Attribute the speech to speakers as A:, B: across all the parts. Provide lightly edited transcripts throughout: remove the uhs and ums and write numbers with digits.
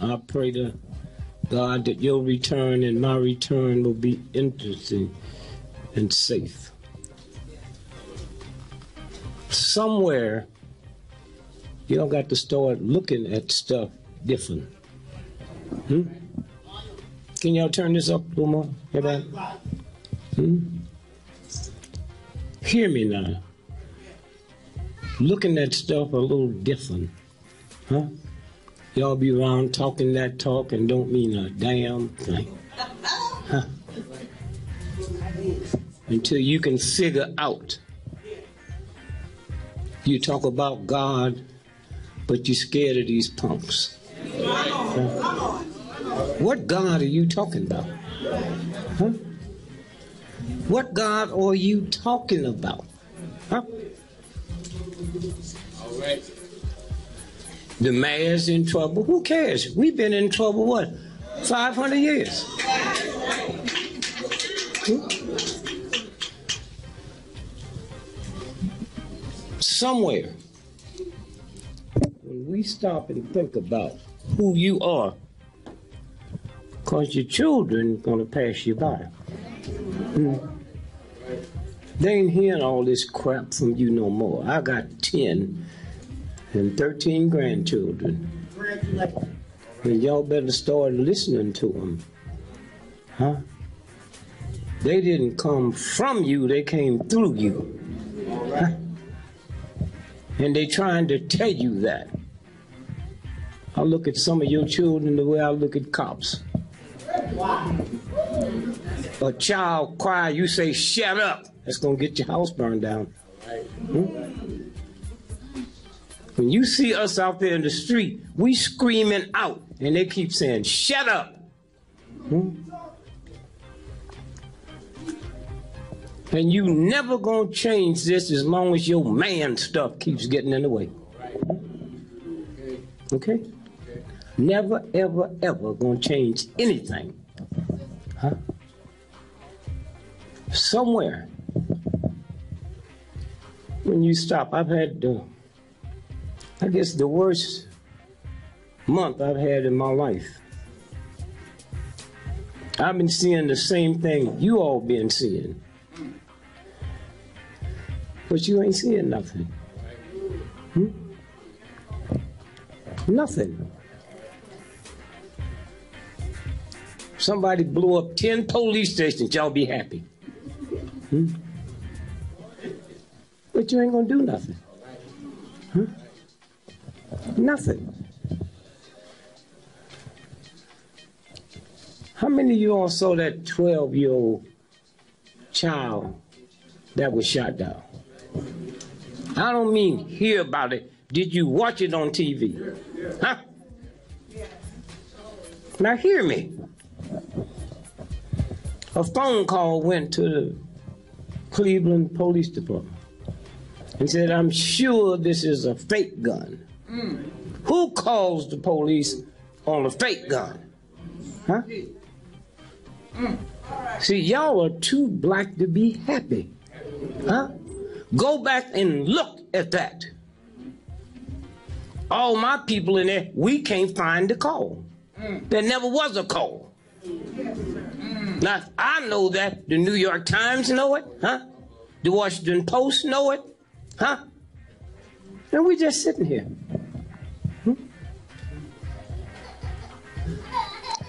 A: I pray to God that your return and my return will be interesting and safe. Somewhere, you don't got to start looking at stuff different. Can y'all turn this up a little more? Hear me now. Looking at stuff a little different. Huh? Y'all be around talking that talk and don't mean a damn thing. Huh? Until you can figure out. You talk about God, but you're scared of these punks. Huh? What God are you talking about? Huh? What God are you talking about? Huh?
B: All right.
A: The mayor's in trouble. Who cares? We've been in trouble, what, 500 years? Somewhere, when we stop and think about who you are, because your children are going to pass you by. They ain't hearing all this crap from you no more. I got 10 and 13 grandchildren. And y'all better start listening to them. Huh? They didn't come from you, they came through you. Huh? And they trying to tell you that. I look at some of your children the way I look at cops. A child cry, you say, shut up. That's going to get your house burned down. When you see us out there in the street, we screaming out, and they keep saying, shut up. And you never going to change this as long as your man stuff keeps getting in the way. Okay? Never, ever, ever going to change anything. Huh? Somewhere, when you stop, I've had, I guess, the worst month I've had in my life. I've been seeing the same thing you all been seeing. But you ain't seeing nothing. Nothing. Somebody blew up 10 police stations, y'all be happy. But you ain't gonna do nothing. Nothing. How many of you all saw that 12-year-old child that was shot down? I don't mean hear about it. Did you watch it on TV? Huh? Now hear me. A phone call went to the Cleveland Police Department and said, I'm sure this is a fake gun. Who calls the police on a fake gun? Huh? See, y'all are too black to be happy. Huh? Go back and look at that. All my people in there, we can't find the call. There never was a call. Now, I know that. The New York Times know it, huh? The Washington Post know it, huh? And we just sitting here.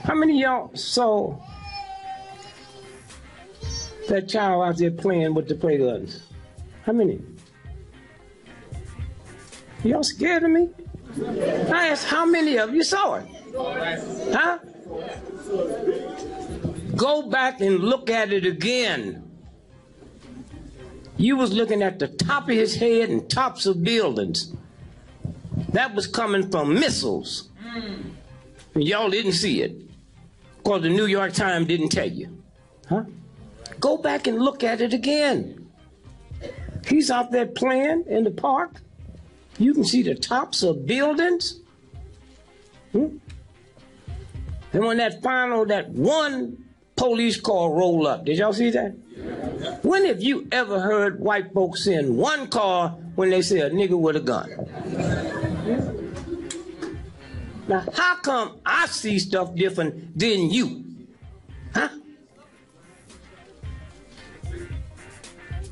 A: How many of y'all saw that child out there playing with the play guns? How many? Y'all scared of me? I asked how many of you saw it? Huh? Go back and look at it again. You was looking at the top of his head and tops of buildings. That was coming from missiles. And y'all didn't see it because the New York Times didn't tell you. Huh? Go back and look at it again. He's out there playing in the park. You can see the tops of buildings. And when that one police car roll up, did y'all see that? When have you ever heard white folks in one car when they say a nigger with a gun? Now, how come I see stuff different than you? Huh?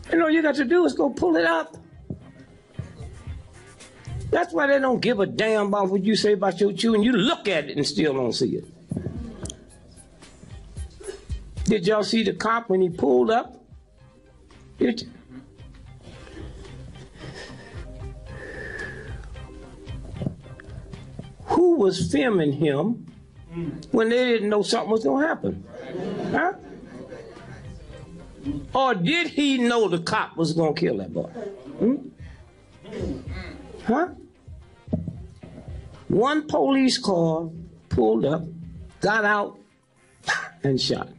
A: And all you got to do is go pull it up. That's why they don't give a damn about what you say about your children. You look at it and still don't see it. Did y'all see the cop when he pulled up? Did you? Who was filming him when they didn't know something was going to happen? Huh? Or did he know the cop was going to kill that boy? Huh? One police car pulled up, got out, and shot.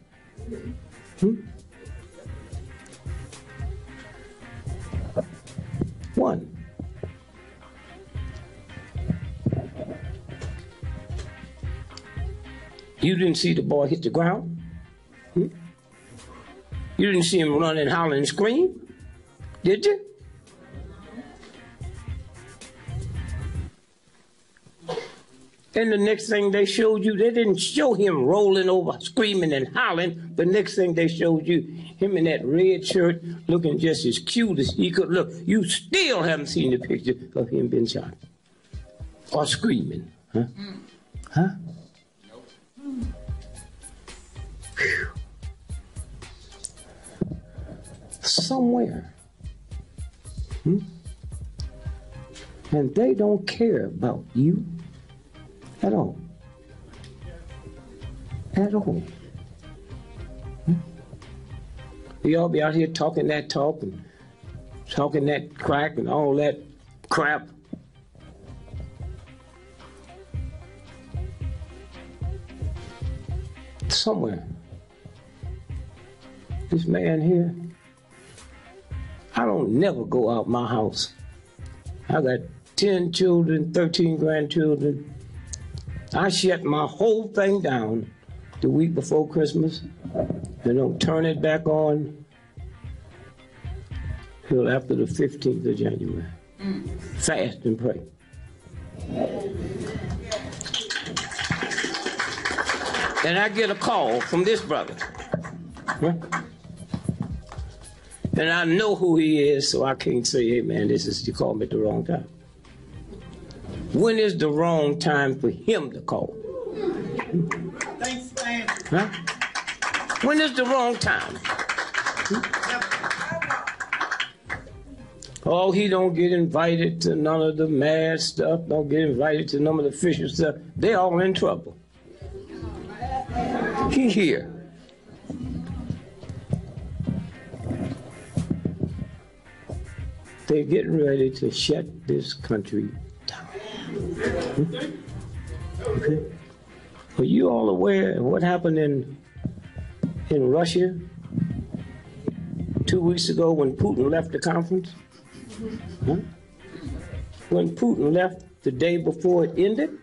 A: One. You didn't see the boy hit the ground? You didn't see him run and holler and scream? Did you? And the next thing they showed you, they didn't show him rolling over, screaming and hollering. The next thing they showed you, him in that red shirt, looking just as cute as he could look. You still haven't seen the picture of him being shot. Or screaming. Huh? Huh? Whew. Somewhere. And they don't care about you. At all. At all. Y'all be out here talking that talk and talking that crack and all that crap. Somewhere. This man here, I don't never go out my house. I got 10 children, 13 grandchildren. I shut my whole thing down the week before Christmas and don't turn it back on till after the 15th of January. Fast and pray. And I get a call from this brother. And I know who he is, so I can't say, hey man, you called me at the wrong time. When is the wrong time for him to call?
B: Thanks, man.
A: Huh? When is the wrong time? Oh, he don't get invited to none of the mad stuff, don't get invited to none of the official stuff. They all in trouble. He here. They're getting ready to shut this country down. Okay. Are you all aware of what happened in Russia 2 weeks ago when Putin left the conference? Huh? When Putin left the day before it ended?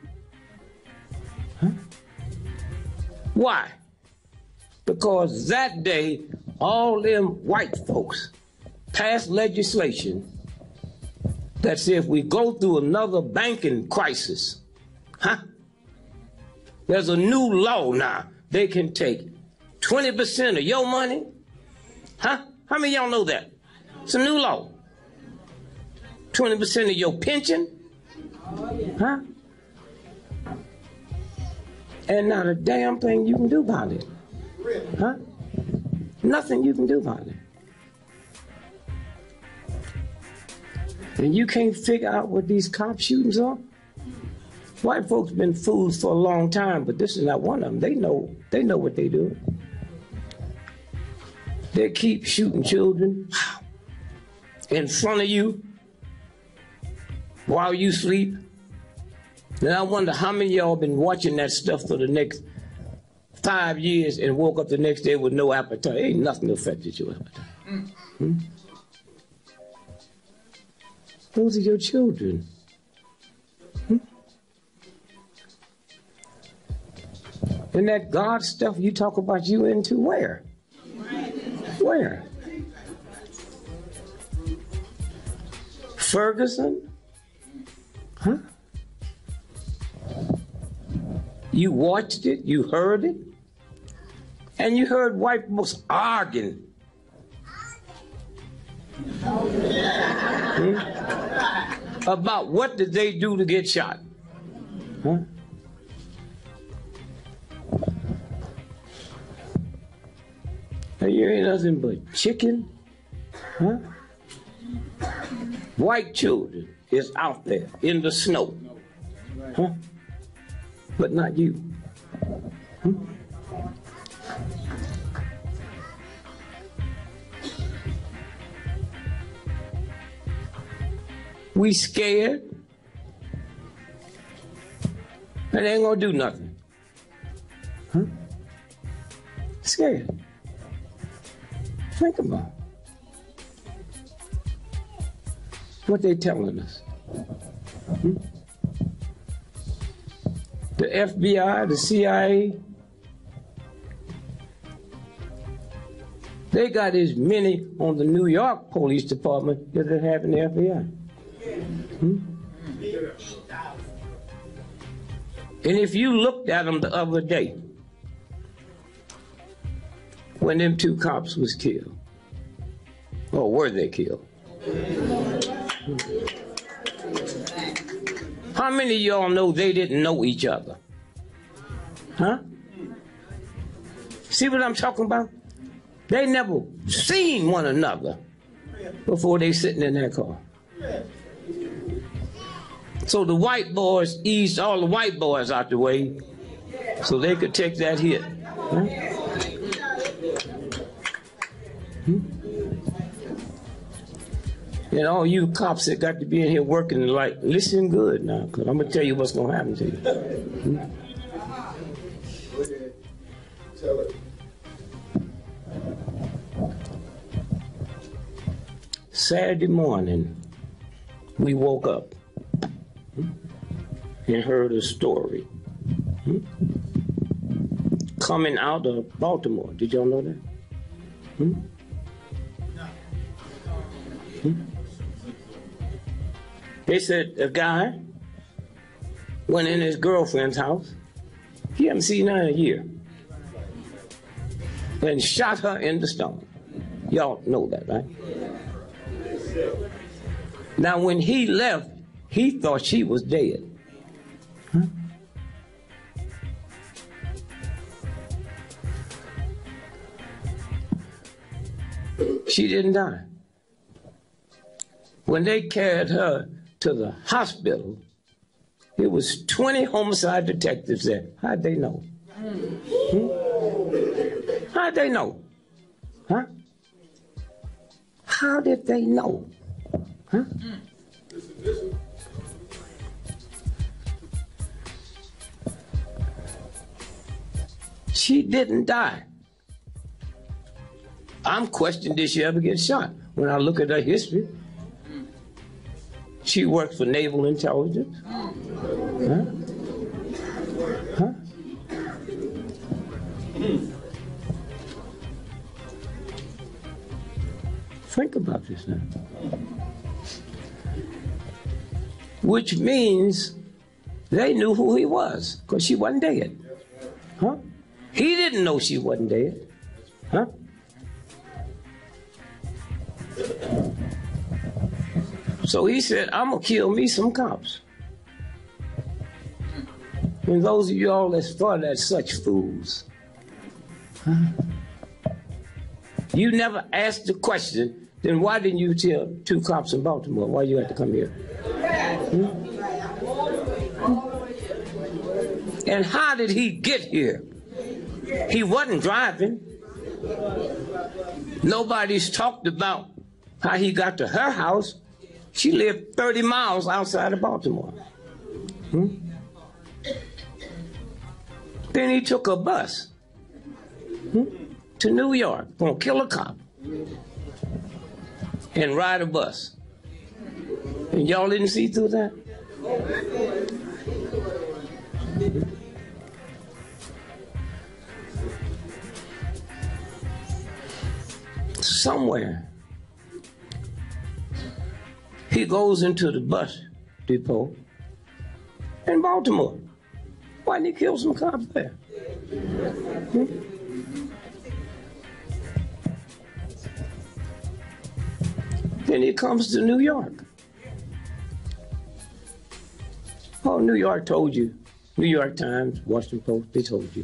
A: Huh? Why? Because that day, all them white folks passed legislation that said if we go through another banking crisis, there's a new law now. They can take 20% of your money. How many of y'all know that? It's a new law. 20% of your pension. And not a damn thing you can do about it. Nothing you can do about it. And you can't figure out what these cop shootings are? White folks been fools for a long time, but this is not one of them. They know what they do. They keep shooting children in front of you while you sleep. And I wonder how many of y'all been watching that stuff for the next 5 years and woke up the next day with no appetite. Ain't nothing affected your appetite. Those are your children. And that God stuff you talk about you into, where? Where? Ferguson? You watched it, you heard it, and you heard white folks arguing. About what did they do to get shot? Huh? And you ain't nothing but chicken, huh? White children is out there in the snow, huh? But not you. Hmm? We scared, and they ain't gonna do nothing. Huh? Scared. Think about what they telling us. Hmm? The FBI, the CIA, they got as many on the New York Police Department as they have in the FBI. Hmm? And if you looked at them the other day, when them two cops was killed, or were they killed? How many of y'all know they didn't know each other? Huh? See what I'm talking about? They never seen one another before they sitting in that car. So the white boys eased all the white boys out the way so they could take that hit. Huh? And all you cops that got to be in here working, like, listen good now, because I'm going to tell you what's going to happen to you. Saturday morning, we woke up and heard a story coming out of Baltimore. Did y'all know that? They said a guy went in his girlfriend's house. He hadn't seen her in a year. And shot her in the stomach. Y'all know that, right? Now, when he left, he thought she was dead. Huh? She didn't die. When they carried her to the hospital, it was 20 homicide detectives there. How'd they know? How'd they know? Huh? How did they know? Huh? She didn't die. I'm questioning, did she ever get shot? When I look at her history, she worked for Naval Intelligence. Huh? Huh? Think about this now. Which means they knew who he was, because she wasn't dead. Huh? He didn't know she wasn't dead. Huh? So he said, I'm going to kill me some cops. And those of y'all that thought that such fools, huh? You never asked the question, then why didn't you tell two cops in Baltimore why you had to come here? And how did he get here? He wasn't driving. Nobody's talked about how he got to her house. She lived 30 miles outside of Baltimore. Then he took a bus to New York, gonna kill a cop and ride a bus. And y'all didn't see through that? Somewhere, he goes into the bus depot in Baltimore Why didn't he kill some cops there? Then he comes to New York. Oh, New York told you. New York Times, Washington Post, they told you.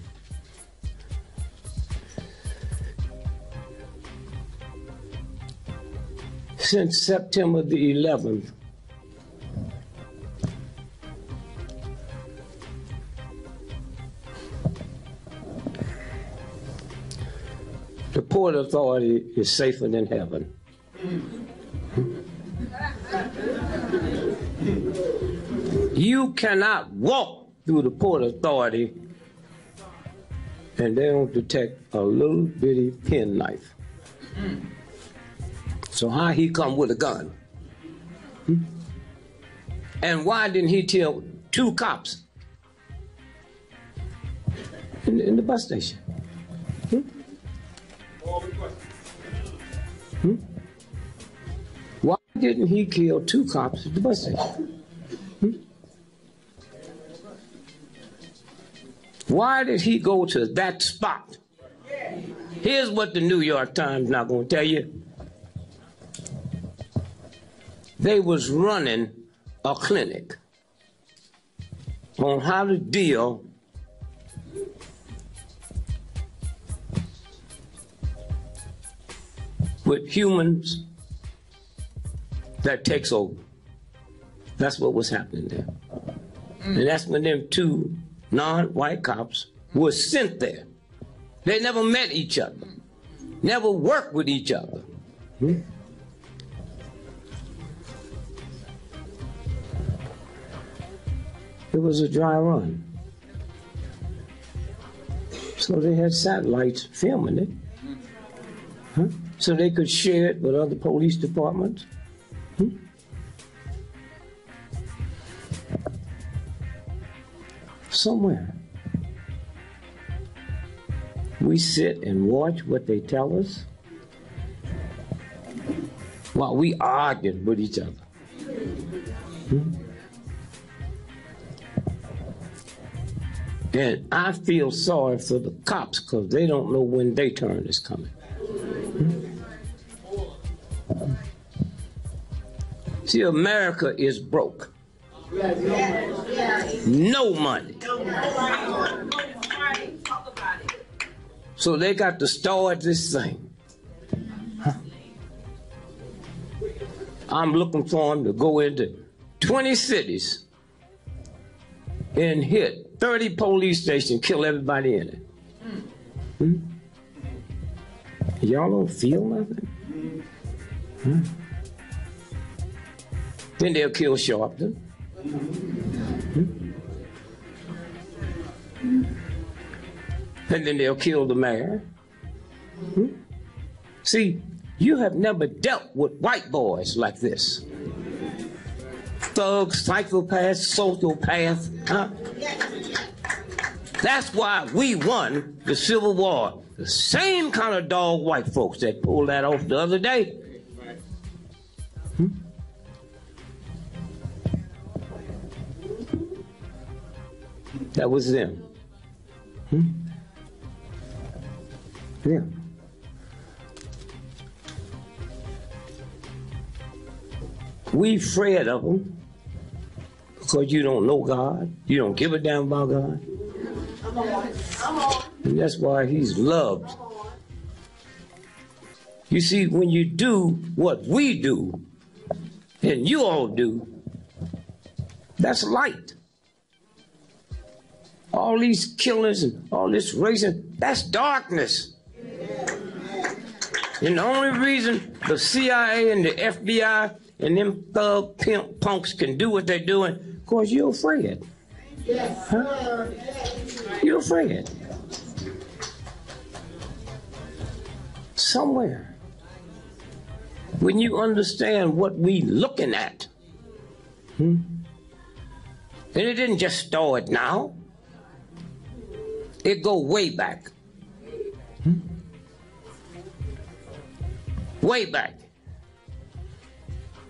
A: Since September the 11th, the Port Authority is safer than heaven. You cannot walk through the Port Authority and they don't detect a little bitty penknife. So how he come with a gun? And why didn't he kill 2 cops in the bus station? Why didn't he kill 2 cops at the bus station? Why did he go to that spot? Here's what the New York Times not going to tell you. They was running a clinic on how to deal with humans that takes over. That's what was happening there. And that's when them 2 non-white cops were sent there. They never met each other, never worked with each other. It was a dry run. So they had satellites filming it. So they could share it with other police departments. Somewhere. We sit and watch what they tell us while we argue with each other. And I feel sorry for the cops because they don't know when their turn is coming. See, America is broke. No money. So they got to start this thing. I'm looking for them to go into 20 cities and hit 30 police stations, kill everybody in it. Y'all don't feel nothing? Then they'll kill Sharpton. And then they'll kill the mayor. See, you have never dealt with white boys like this. Thugs, psychopaths, sociopaths, huh? That's why we won the Civil War. The same kind of dog white folks that pulled that off the other day. That was them. Yeah. We afraid of them because you don't know God. You don't give a damn about God. And that's why he's loved. You see, when you do what we do, and you all do, that's light. All these killings and all this racing, that's darkness. And the only reason the CIA and the FBI and them thug pimp punks can do what they're doing, because you're afraid. Huh? You're afraid. Somewhere, when you understand what we looking at, and it didn't just start now, it go way back. Way back.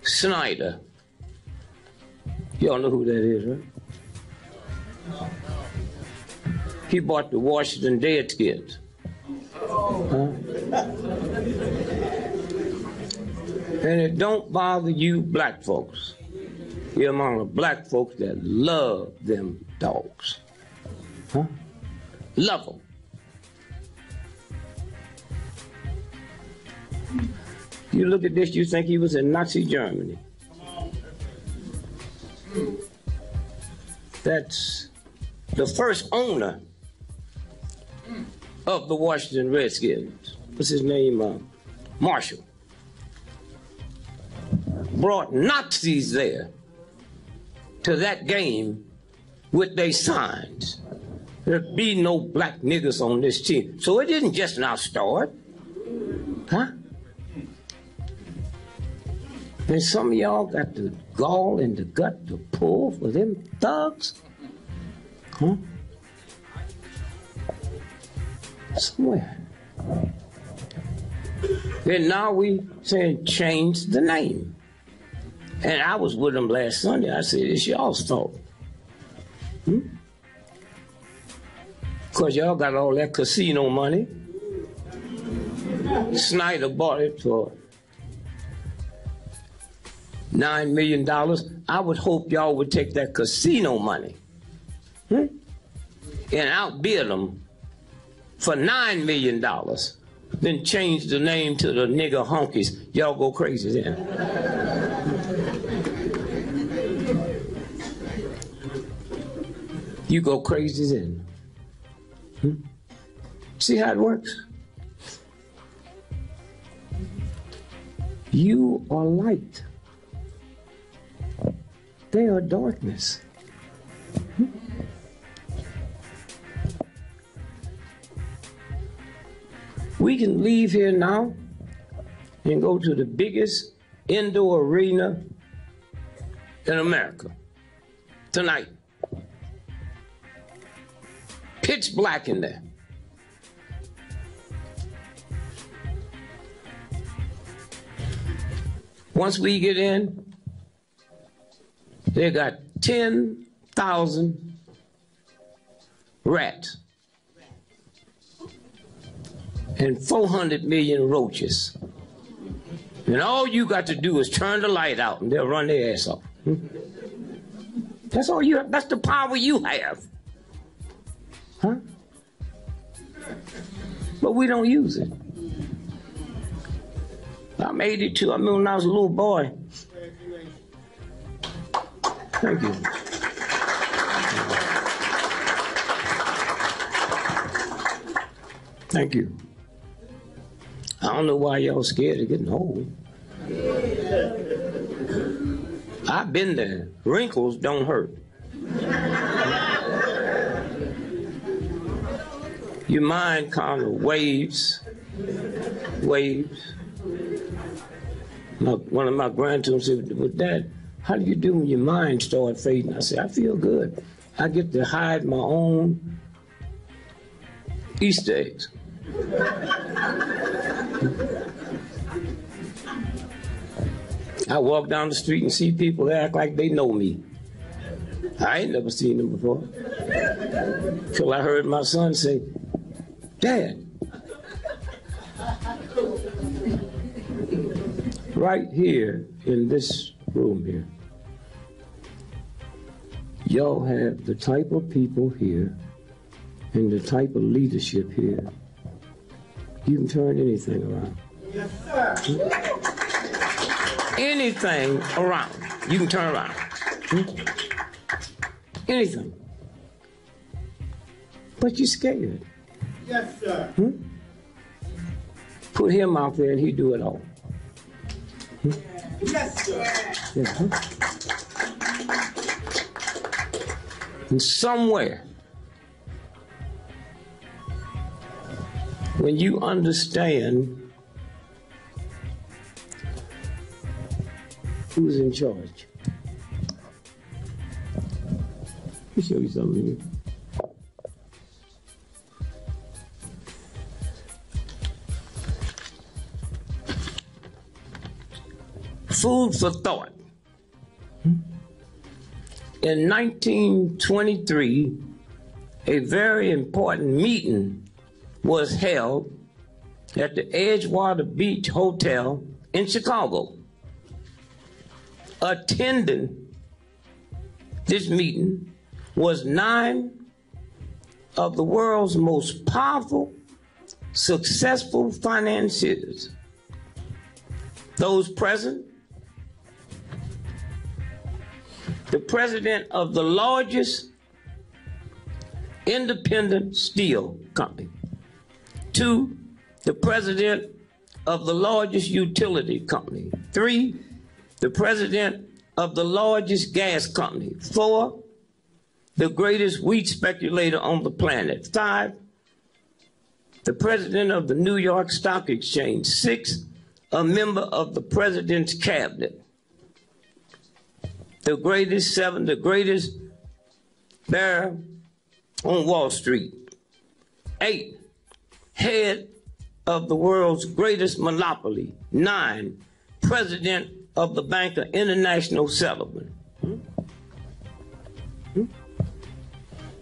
A: Snyder. Y'all know who that is, right? He bought the Washington Redskins. Huh? And it don't bother you black folks. You're among the black folks that love them dogs. Huh? Love them. You look at this, you think he was in Nazi Germany. That's the first owner of the Washington Redskins. What's his name? Marshall. Brought Nazis there to that game with their signs. There'd be no black niggas on this team. So it didn't just now start. Huh? And some of y'all got the gall and the gut to pull for them thugs? Huh? Somewhere. Then now we saying change the name. And I was with them last Sunday. I said, it's y'all's fault. Because y'all got all that casino money. Snyder bought it for $9 million. I would hope y'all would take that casino money and outbid them for $9 million, then change the name to the nigger honkies. Y'all go crazy then. You go crazy then. See how it works? You are light. They are darkness. We can leave here now and go to the biggest indoor arena in America tonight. Pitch black in there. Once we get in, they got 10,000 rats and 400 million roaches. And all you got to do is turn the light out and they'll run their ass off. That's all you have. That's the power you have. Huh? But we don't use it. I'm 82. I remember when I was a little boy. Thank you. Thank you. I don't know why y'all scared of getting old. I've been there. Wrinkles don't hurt. Your mind kind of waves. One of my grandchildren said, well, Dad, how do you do when your mind starts fading? I said, I feel good. I get to hide my own Easter eggs. I walk down the street and see people that act like they know me. I ain't never seen them before. Till I heard my son say, Dad, right here in this room here, y'all have the type of people here and the type of leadership here. You can turn anything around.
B: Yes, sir.
A: Anything around, you can turn around. Anything. But you're scared.
B: Yes, sir.
A: Put him out there and he do it all.
B: Yes, sir.
A: Yeah. And somewhere, when you understand who's in charge, let me show you something here. Food for thought. In 1923, a very important meeting was held at the Edgewater Beach Hotel in Chicago. Attending this meeting was 9 of the world's most powerful, successful financiers. Those present, the president of the largest independent steel company. 2, the president of the largest utility company. 3, the president of the largest gas company. 4, the greatest wheat speculator on the planet. 5, the president of the New York Stock Exchange. 6, a member of the president's cabinet. The greatest 7, the greatest bear on Wall Street. 8, head of the world's greatest monopoly. 9, president of the Bank of International Settlement.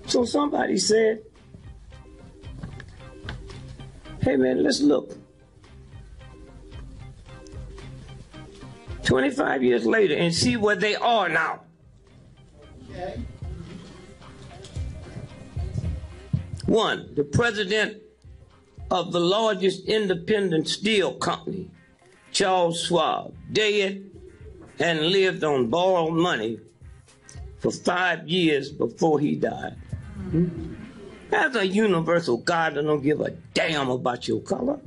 A: So somebody said, hey man, let's look. 25 years later and see where they are now.
B: Okay.
A: 1, the president of the largest independent steel company, Charles Schwab, dead and lived on borrowed money for 5 years before he died. That's a universal God that don't give a damn about your color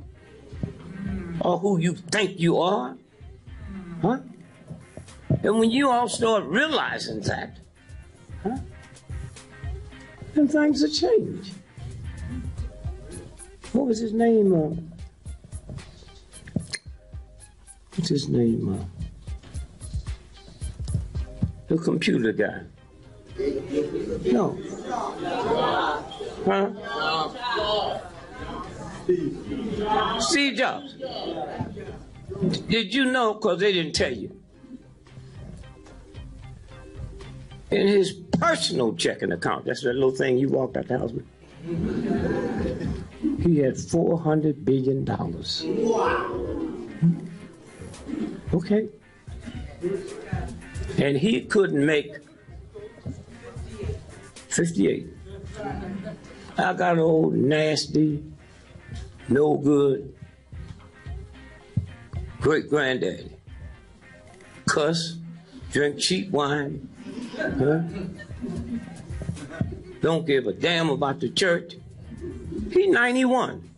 A: or who you think you are. Huh? And when you all start realizing that, then things will change. What was his name? What's his name? The computer guy. No. Huh? Steve Jobs. Did you know, because they didn't tell you, in his personal checking account, that's that little thing you walked out the house with, he had $400 billion. Okay. And he couldn't make 58. I got an old nasty, no good great granddaddy. Cuss, drink cheap wine, don't give a damn about the church. He's 91.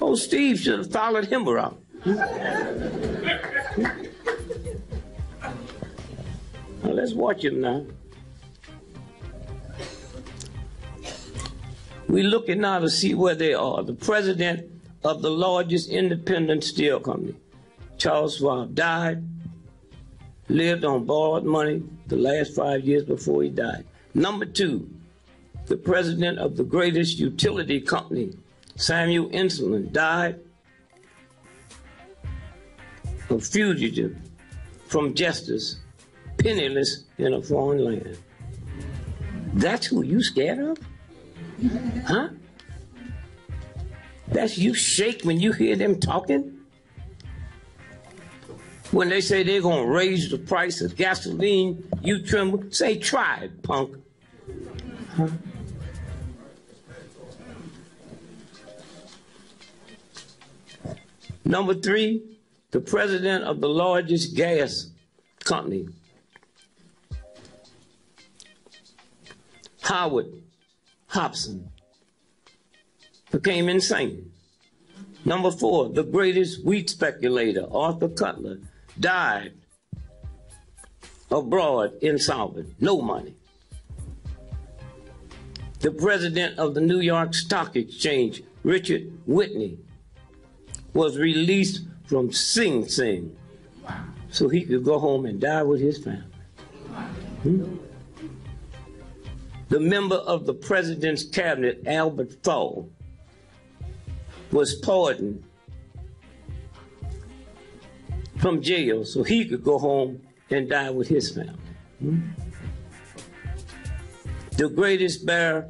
A: Oh, Steve should have followed him around. Now let's watch him now. We're looking now to see where they are. The president of the largest independent steel company, Charles Schwab, died, lived on borrowed money the last 5 years before he died. Number 2, the president of the greatest utility company, Samuel Insulan, died a fugitive from justice, penniless in a foreign land. That's who you scared of? Huh? That's you shake when you hear them talking? When they say they're going to raise the price of gasoline, you tremble. Say, try it, punk. Huh? Number 3, the president of the largest gas company, Howard Hobson, became insane. Number 4, the greatest wheat speculator, Arthur Cutler, died abroad insolvent, no money. The president of the New York Stock Exchange, Richard Whitney, was released from Sing Sing so he could go home and die with his family. The member of the president's cabinet, Albert Fall, was pardoned from jail so he could go home and die with his family. The greatest bear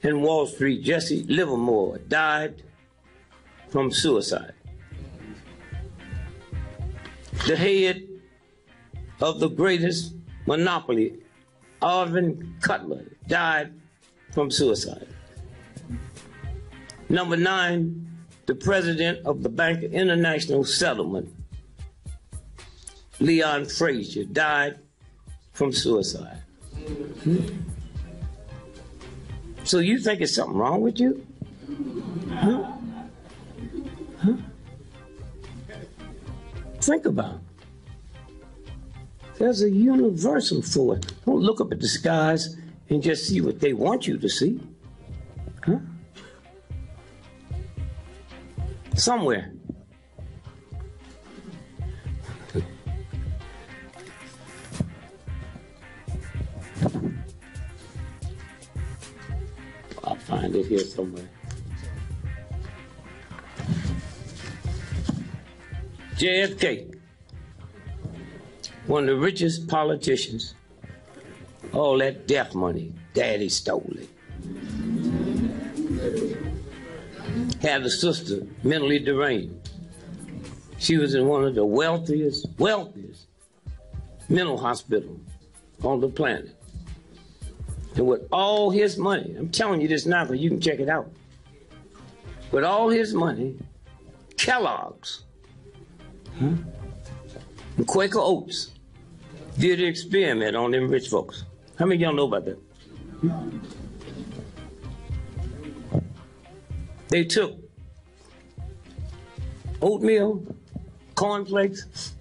A: in Wall Street, Jesse Livermore, died from suicide. The head of the greatest monopoly, Arvin Cutler, died from suicide. Number 9, the president of the Bank of International Settlement, Leon Frazier, died from suicide. So you think it's something wrong with you? Huh? Huh? Think about it. There's a universal force. Don't look up at the skies and just see what they want you to see. Huh? Somewhere. I'll find it here somewhere. JFK, one of the richest politicians, all that death money, daddy stole it. Had a sister mentally deranged. She was in one of the wealthiest mental hospitals on the planet. And with all his money, I'm telling you this now because you can check it out. With all his money, Kellogg's and Quaker Oats did an experiment on them rich folks. How many of y'all know about that? They took oatmeal, cornflakes,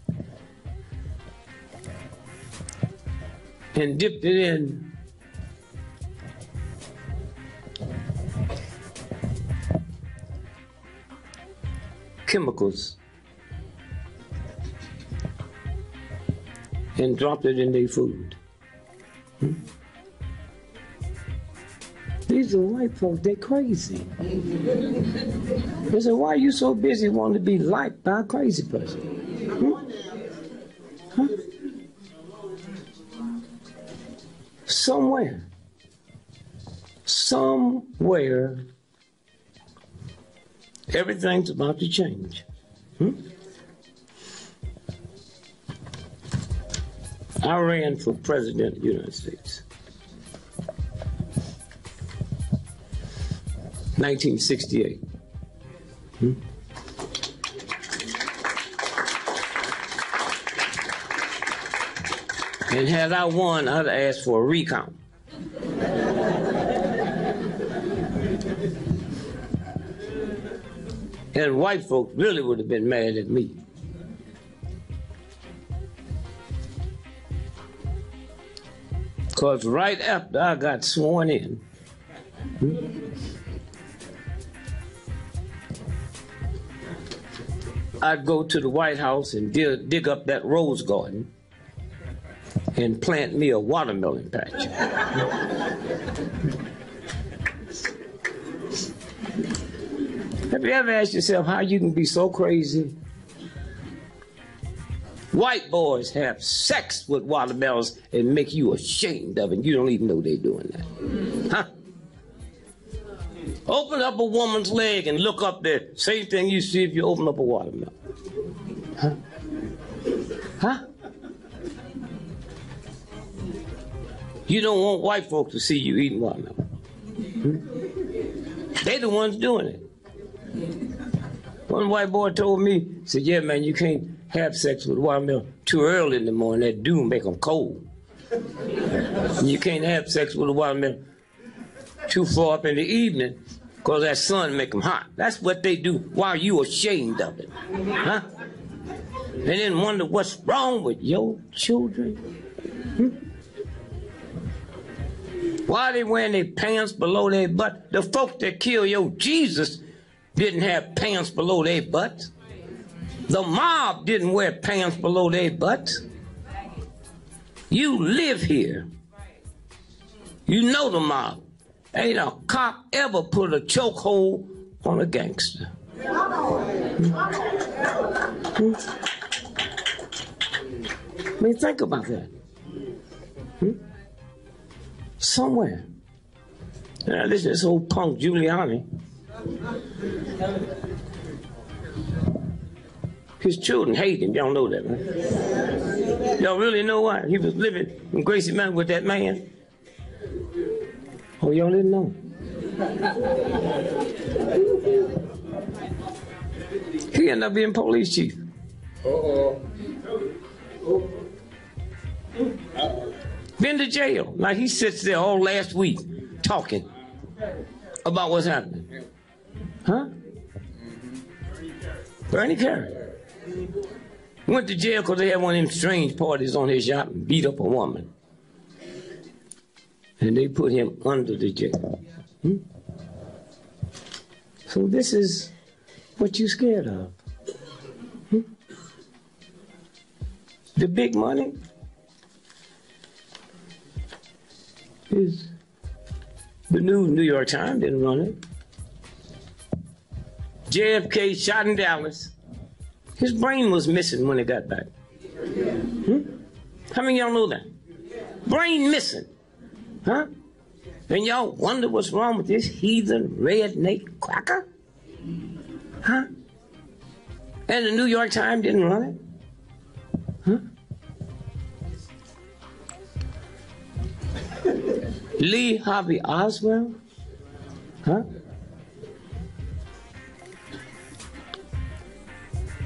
A: and dipped it in chemicals and dropped it in their food. These are white folks, they're crazy. They said, why are you so busy wanting to be liked by a crazy person? Huh? Somewhere, everything's about to change. I ran for president of the United States. 1968. And had I won, I'd ask for a recount. And white folks really would have been mad at me. Because right after I got sworn in, I'd go to the White House and dig up that rose garden and plant me a watermelon patch. Have you ever asked yourself how you can be so crazy? White boys have sex with watermelons and make you ashamed of it. You don't even know they're doing that. Huh? Open up a woman's leg and look up there. Same thing you see if you open up a watermelon. Huh? Huh? You don't want white folks to see you eating watermelon. They're the ones doing it. One white boy told me, said, yeah, man, you can't have sex with watermelon too early in the morning. That dew make them cold. And you can't have sex with a watermelon too far up in the evening because that sun make them hot. That's what they do. Why are you ashamed of it? Huh? And then wonder what's wrong with your children? Why are they wearing their pants below their butt? The folks that killed your Jesus didn't have pants below their butts. The mob didn't wear pants below their butts. You live here. You know the mob. Ain't a cop ever put a chokehold on a gangster. I mean, think about that. Somewhere. Now listen to this old punk Giuliani. His children hate him. Y'all know that, right? Y'all really know why? He was living in Gracie Mountain with that man. Oh, y'all didn't know. He ended up being police chief. Been to jail. Like he sits there all last week talking about what's happening. Huh? Bernie Carey. Went to jail because they had one of them strange parties on his yacht and beat up a woman. And they put him under the jail. So this is what you scared of. The big money is the New York Times didn't run it. JFK shot in Dallas. His brain was missing when he got back. How many of y'all know that? Brain missing. Huh? And y'all wonder what's wrong with this heathen redneck cracker? Huh? And the New York Times didn't run it? Huh? Lee Harvey Oswald? Huh?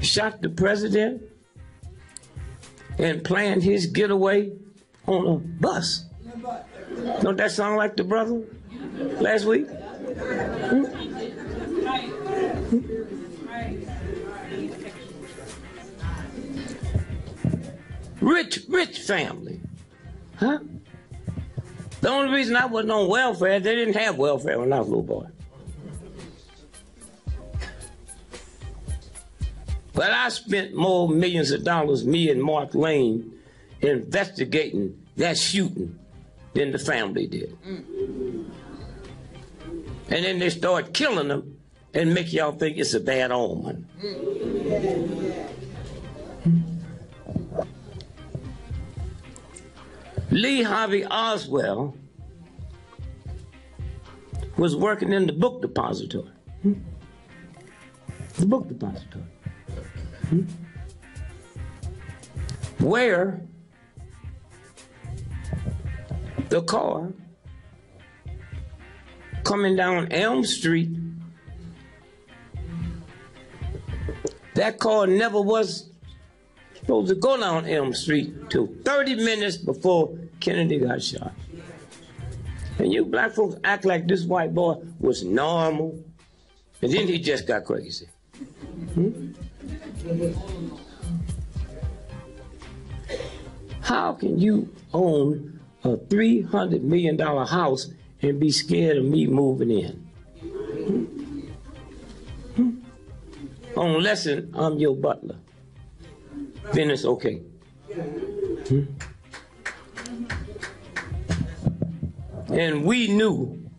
A: Shot the president and planned his getaway on a bus. Don't that sound like the brother last week? Rich family. Huh? The only reason I wasn't on welfare, they didn't have welfare when I was a little boy. But I spent more millions of dollars, me and Mark Lane, investigating that shooting than the family did. And then they start killing them and make y'all think it's a bad omen. Lee Harvey Oswald was working in the book depository. The book depository. Where the car coming down Elm Street, that car never was supposed to go down Elm Street till 30 minutes before Kennedy got shot. And you black folks act like this white boy was normal, and then he just got crazy. How can you own a $300 million house and be scared of me moving in? Unless I'm your butler. Then it's okay. And we knew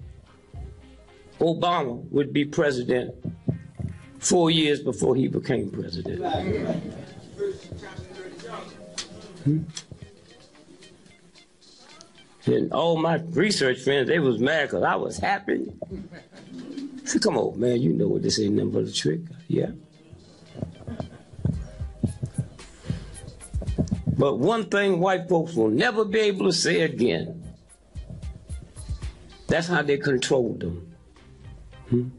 A: Obama would be president 4 years before he became president. And all my research friends, they was mad because I was happy. I said, come on, man, you know what, this ain't nothing but a trick. Yeah. But one thing white folks will never be able to say again, that's how they controlled them.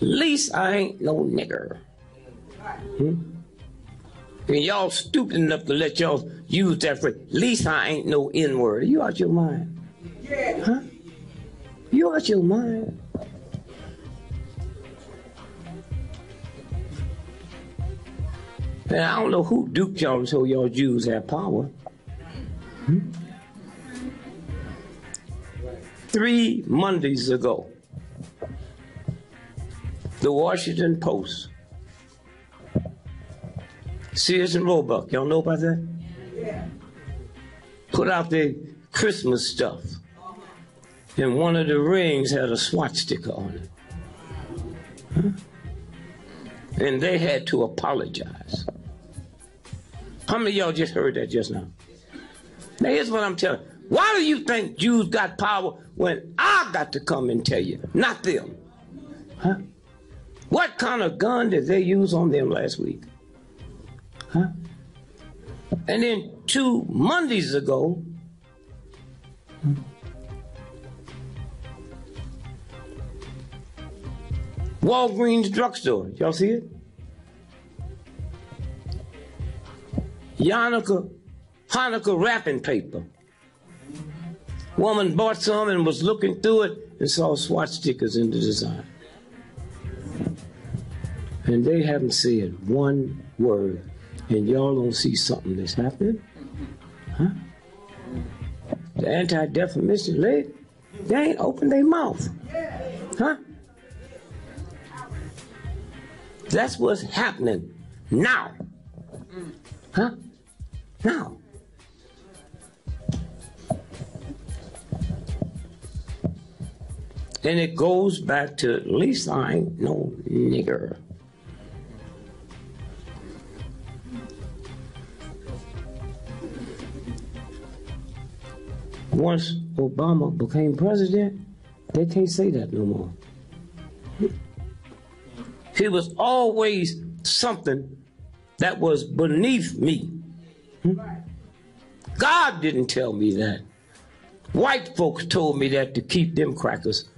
A: At least I ain't no nigger. And y'all stupid enough to let y'all use that phrase. At least I ain't no N-word. Are you out your mind? Huh? You out your mind? And I don't know who duped y'all and told y'all Jews have power. 3 Mondays ago, the Washington Post, Sears and Roebuck, y'all know about that? Put out their Christmas stuff. And one of the rings had a swastika on it. And they had to apologize. How many of y'all just heard that just now? Now here's what I'm telling you. Why do you think Jews got power when I got to come and tell you, not them? Huh? What kind of gun did they use on them last week? Huh? And then 2 Mondays ago, Walgreens drugstore, y'all see it? Hanukkah wrapping paper. Woman bought some and was looking through it and saw swatch stickers in the design. And they haven't said one word. And y'all don't see something that's happening? Huh? The Anti-Defamation League, they ain't opened their mouth. Huh? That's what's happening now. Huh? Now. And it goes back to, at least I ain't no nigger. Once Obama became president, they can't say that no more. He was always something that was beneath me. God didn't tell me that. White folks told me that to keep them crackers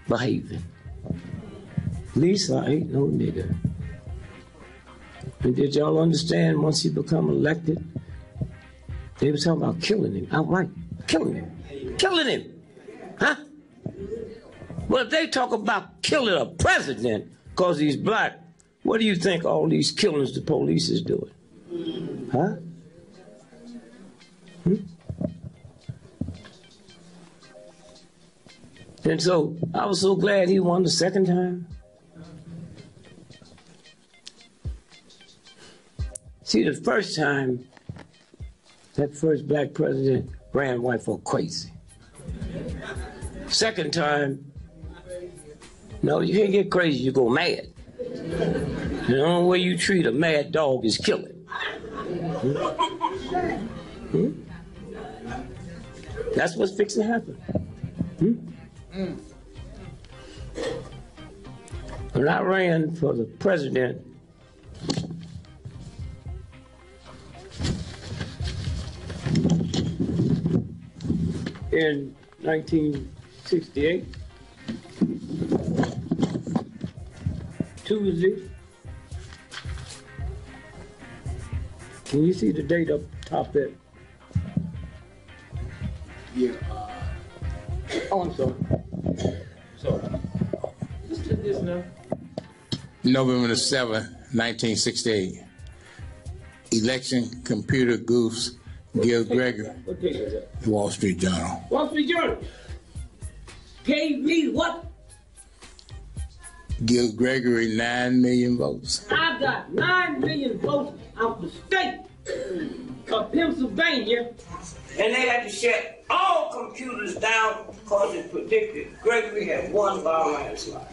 A: behaving. At least I ain't no nigger. And did y'all understand once he become elected, they were talking about killing him outright. Killing him. Killing him. Huh? Well, if they talk about killing a president because he's black, what do you think all these killings the police is doing? Huh? And so I was so glad he won the second time. See, the first time, that first black president ran white folk crazy. Second time, no, you can't get crazy, you go mad. The only way you treat a mad dog is kill it. That's what's fixing to happen. When I ran for the president, in 1968, Tuesday. Can you see the date up top there?
B: Yeah.
A: Oh, I'm sorry. Sorry. Just did this now.
C: November the 7th, 1968. Election computer goofs. Gil Gregory.
A: What page is that?
C: The Wall Street Journal.
A: Wall Street Journal. Gave me what?
C: Gil Gregory 9 million votes.
A: I got 9 million votes out the state of Pennsylvania, and they had to shut all computers down because it predicted Gregory had won by a landslide.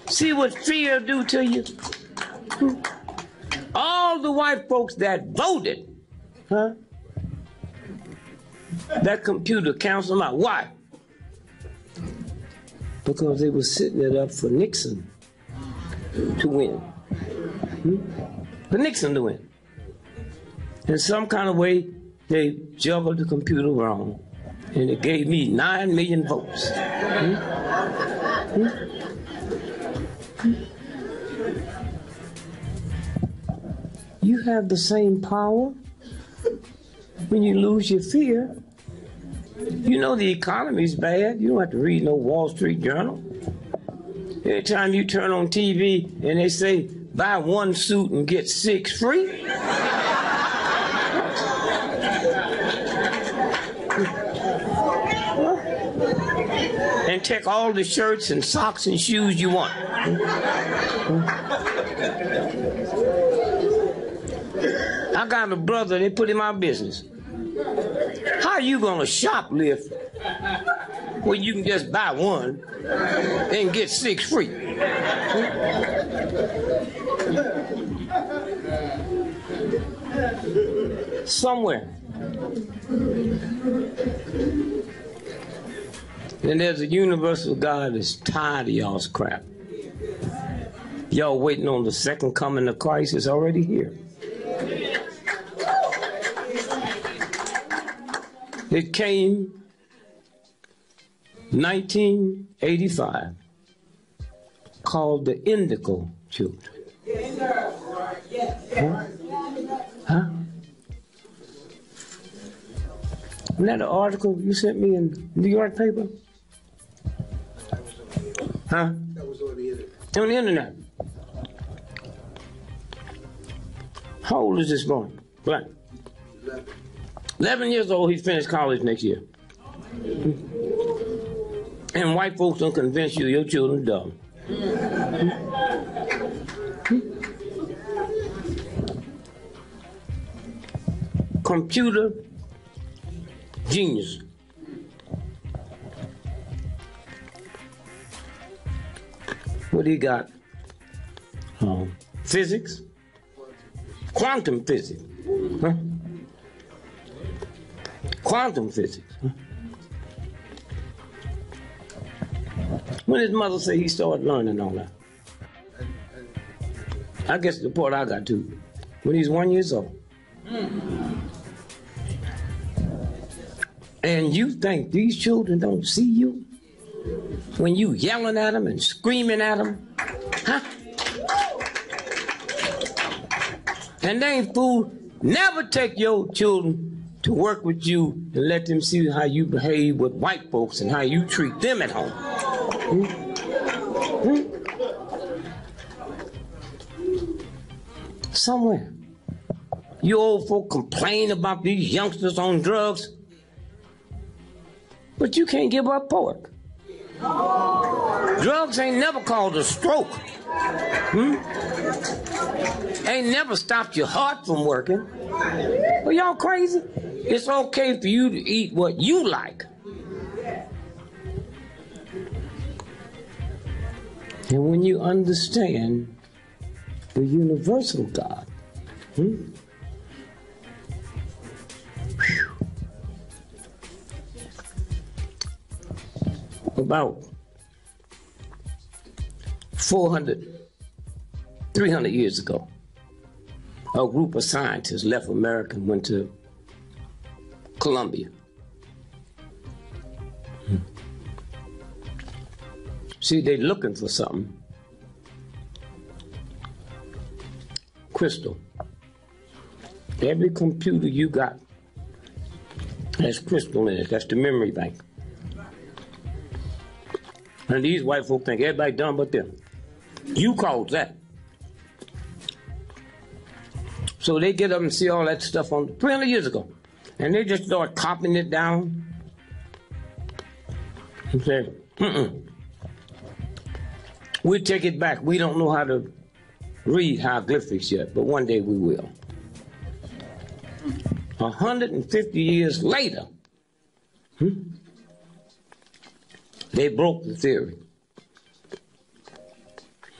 A: See what fear do to you? All the white folks that voted, huh? That computer counts them out. Why? Because they were setting it up for Nixon to win. For Nixon to win. In some kind of way, they juggled the computer wrong, and it gave me 9 million votes. You have the same power when you lose your fear. You know the economy's bad. You don't have to read no Wall Street Journal. Every time you turn on TV and they say, buy 1 suit and get 6 free. And take all the shirts and socks and shoes you want. I got a brother, they put him out of business. How you gonna shoplift when you can just buy 1 and get 6 free? Somewhere. And there's a universal God that's tired of y'all's crap. Y'all waiting on the second coming of Christ. Is already here. It came 1985, called the Indigo Children. Huh? Isn't that the article you sent me in the New York paper? Huh?
B: That was on the internet.
A: On the internet. How old is this boy? Black. 11 years old. He finished college next year. And white folks don't convince you your children dumb. Computer genius. What do you got? Physics? Quantum physics. Huh? Quantum physics. Huh? When his mother say he started learning all that? I guess the part I got to. When he's 1 year old. And you think these children don't see you? When you yelling at them and screaming at them? Huh? And they ain't fool. Never take your children to work with you and let them see how you behave with white folks and how you treat them at home. Somewhere. You old folk complain about these youngsters on drugs, but you can't give up pork. Drugs ain't never caused a stroke. Ain't never stopped your heart from working. Well, y'all crazy? It's okay for you to eat what you like. And when you understand the universal God, about 300 years ago, a group of scientists left America and went to Colombia. See, they're looking for something. Crystal. Every computer you got has crystal in it. That's the memory bank. And these white folk think everybody dumb but them. You caused that. So they get up and see all that stuff on 300 years ago. And they just start copying it down. And say, we'll take it back. We don't know how to read hieroglyphics yet, but one day we will. 150 years later, they broke the theory.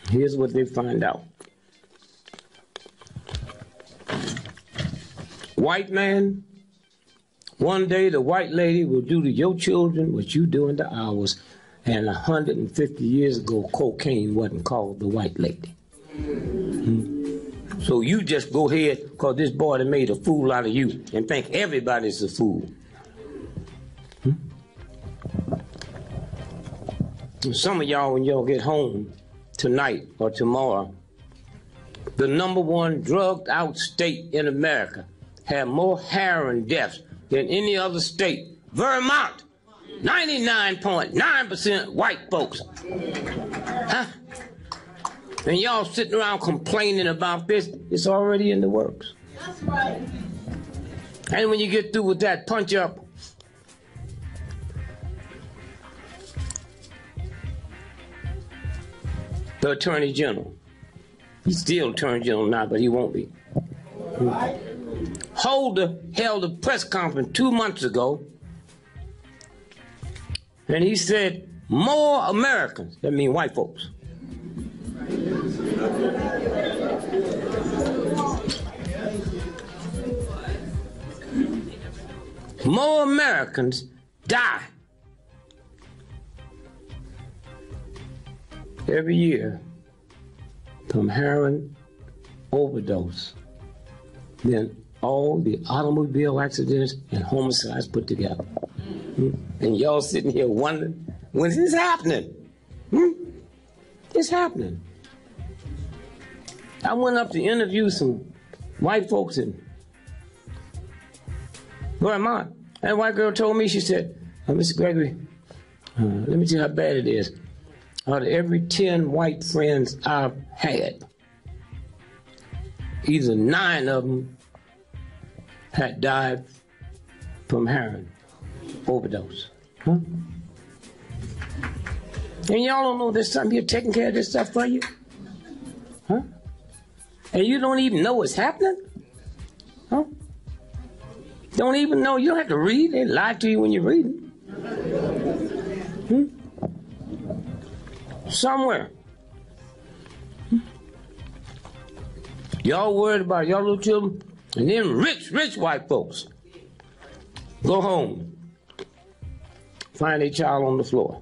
A: Here's what they find out. White man, one day the white lady will do to your children what you doing to ours. And 150 years ago, cocaine wasn't called the white lady. So you just go ahead, because this boy done made a fool out of you, and think everybody's a fool. Some of y'all, when y'all get home tonight or tomorrow, the % drugged out state in America had more heroin deaths than any other state. Vermont, 99.9% white folks. Huh? And y'all sitting around complaining about this, it's already in the works.
B: That's right.
A: And when you get through with that punch up, the Attorney General, he's still Attorney General now, but he won't be. Holder held a press conference 2 months ago, and he said, more Americans, that means white folks, more Americans die every year from heroin overdose than all the automobile accidents and homicides put together. And y'all sitting here wondering, when is this happening? It's happening. I went up to interview some white folks in Vermont. That white girl told me, she said, Mr. Gregory, let me tell you how bad it is. Out of every 10 white friends I've had, either 9 of them had died from heroin overdose. And y'all don't know there's something here taking care of this stuff for you? And you don't even know what's happening? Don't even know. You don't have to read. They lie to you when you're reading. Somewhere. Y'all worried about y'all little children, and then rich white folks go home, find a child on the floor.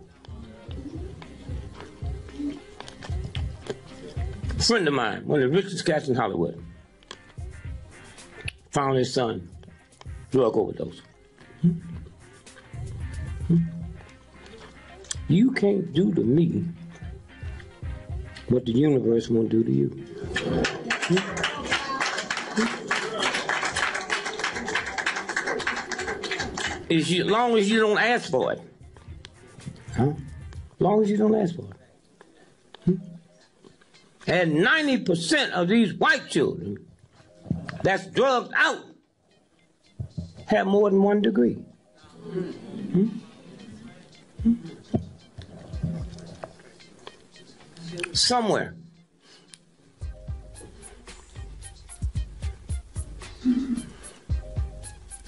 A: A friend of mine, one of the richest cats in Hollywood, found his son drug overdose. You can't do to me what the universe won't do to you. As long as you don't ask for it. As long as you don't ask for it. And 90% of these white children that's drugged out have more than 1 degree. Somewhere.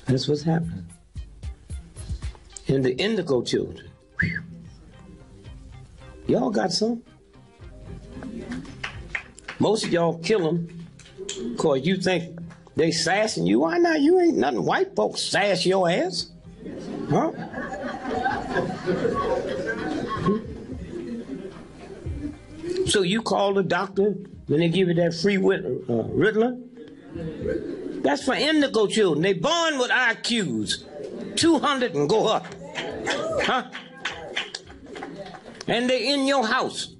A: That's what's happening. And the indigo children. Y'all got some? Most of y'all kill them because you think they sassing you. Why not? You ain't nothing. White folks sass your ass. Huh? So you call the doctor when they give you that free Ritalin? That's for indigo children. They born with IQs 200 and go up. Huh? And they in your house.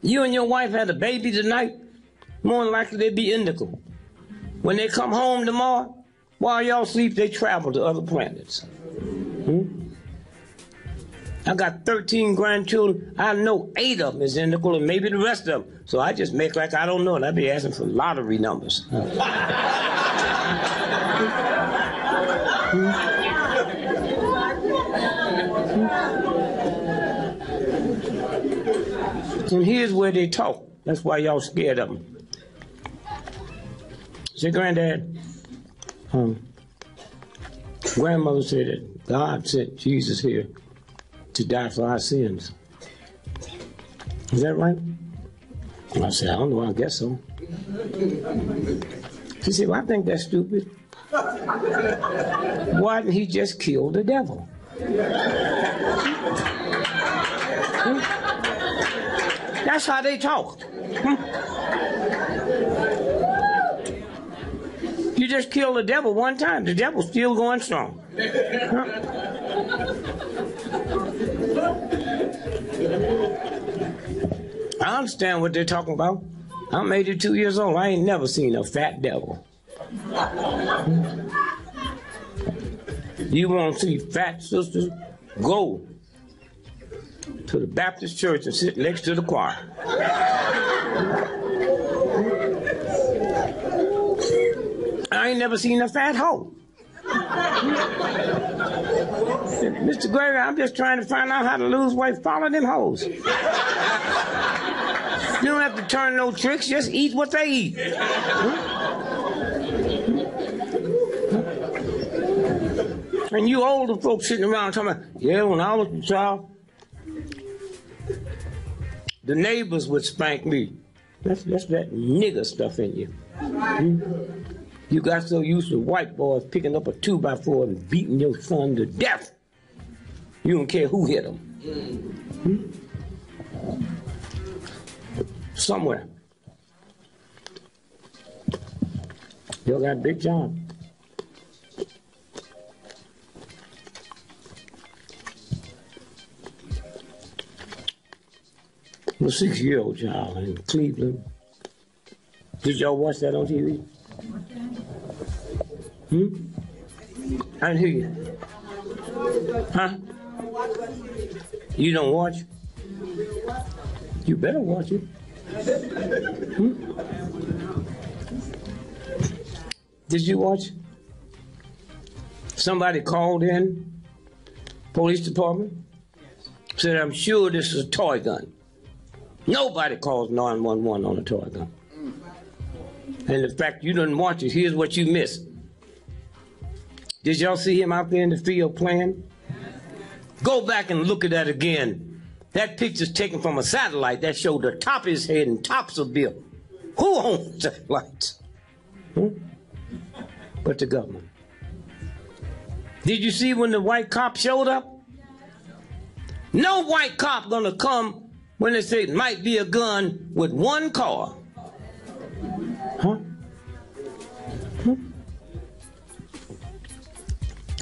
A: You and your wife had a baby tonight, more than likely they be indigo. When they come home tomorrow, while y'all sleep, they travel to other planets. I got 13 grandchildren. I know 8 of them is indigo, and maybe the rest of them. So I just make like I don't know, and I be asking for lottery numbers. And here's where they talk. That's why y'all scared of them. Say, Granddad, grandmother said that God sent Jesus here to die for our sins. Is that right? I said, I don't know, I guess so. She said, well, I think that's stupid. Why didn't he just kill the devil? That's how they talk. You just kill the devil one time, the devil's still going strong. I understand what they're talking about. I'm 82 years old. I ain't never seen a fat devil. You want to see fat sisters? Go to the Baptist church and sit next to the choir. I ain't never seen a fat hoe. Mr. Gregory, I'm just trying to find out how to lose weight. Follow them hoes. You don't have to turn no tricks. Just eat what they eat. And you older folks sitting around talking about, yeah, when I was a child, the neighbors would spank me. That's that nigger stuff in you. You got so used to white boys picking up a 2x4 and beating your son to death. You don't care who hit him. Somewhere. Y'all got a big job. A 6-year-old child in Cleveland. Did y'all watch that on TV? I didn't hear you. Huh? You don't watch? You better watch it. Did you watch? Somebody called in, police department, said, I'm sure this is a toy gun. Nobody calls 911 on a toy gun. And the fact you didn't watch it, here's what you missed. Did y'all see him out there in the field playing? Go back and look at that again. That picture's taken from a satellite that showed the top of his head and tops of Bill. Who owns satellites? But the government. Did you see when the white cop showed up? No white cop gonna come when they say it might be a gun with one car. Huh?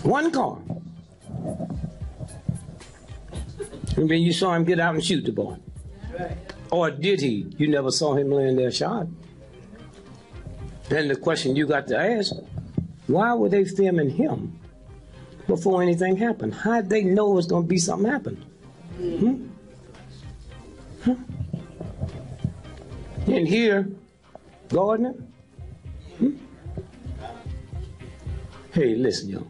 A: One car. And then you saw him get out and shoot the boy. Or did he? You never saw him laying there shot. Then the question you got to ask, why were they filming him before anything happened? How'd they know it was going to be something happen? And here, Gardner? Hey, listen, y'all.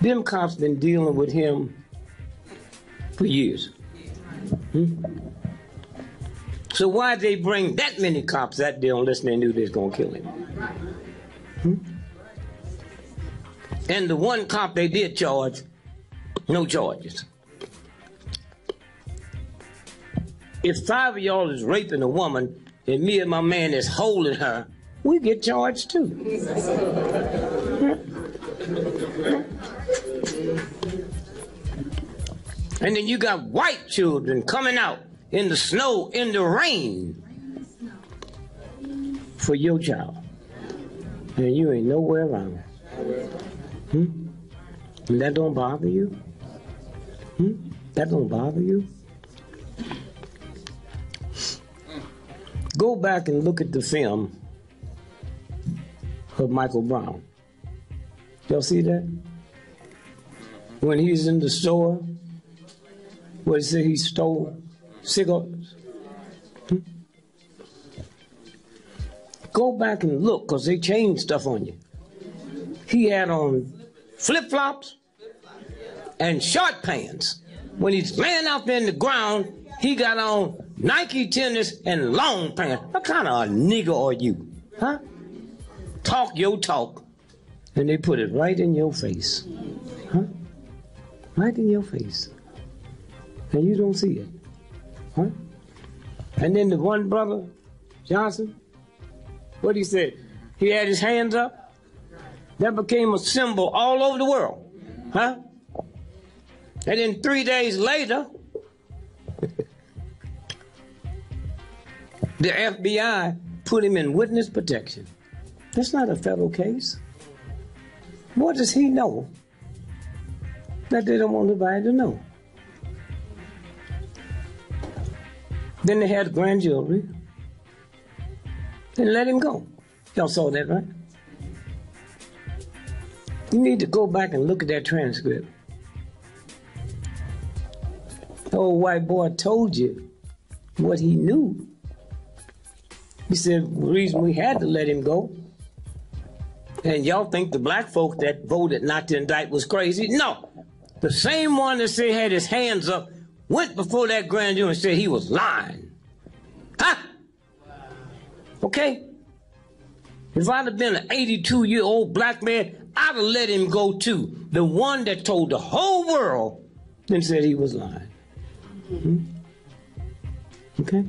A: Them cops been dealing with him for years. So why'd they bring that many cops that day unless they knew they was gonna kill him? And the one cop they did charge, no charges. If 5 of y'all is raping a woman and me and my man is holding her, we get charged too. And then you got white children coming out in the snow, in the rain for your child. And you ain't nowhere around it. And that don't bother you? That don't bother you? Go back and look at the film of Michael Brown. Y'all see that? When he's in the store, where he said he stole cigarettes. Go back and look, because they changed stuff on you. He had on flip-flops and short pants. When he's laying out there in the ground, he got on Nike tennis and long pants. What kind of a nigger are you? Huh? Talk your talk, and they put it right in your face. Huh? Right in your face. And you don't see it. Huh? And then the one brother, Johnson, what he said? He had his hands up. That became a symbol all over the world. Huh? And then 3 days later, the FBI put him in witness protection. That's not a federal case. What does he know that they don't want nobody to know? Then they had grand jury and let him go. Y'all saw that, right? You need to go back and look at that transcript. The old white boy told you what he knew. He said the reason we had to let him go, and y'all think the black folk that voted not to indict was crazy? No. The same one that said had his hands up went before that grand jury and said he was lying. Huh? Okay? If I'd have been an 82-year-old black man, I'd have let him go too. The one that told the whole world then said he was lying. Okay?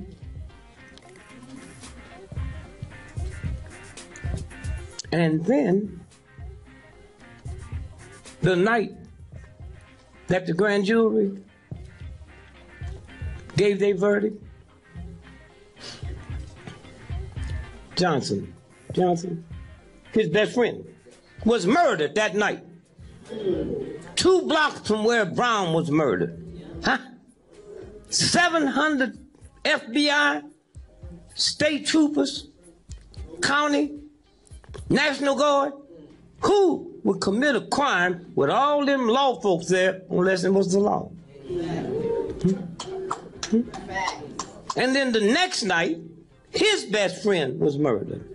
A: And then, the night that the grand jury gave their verdict, Johnson, his best friend, was murdered that night. 2 blocks from where Brown was murdered. 700 FBI, state troopers, county, National Guard. Who would commit a crime with all them law folks there unless it was the law? And then the next night, his best friend was murdered.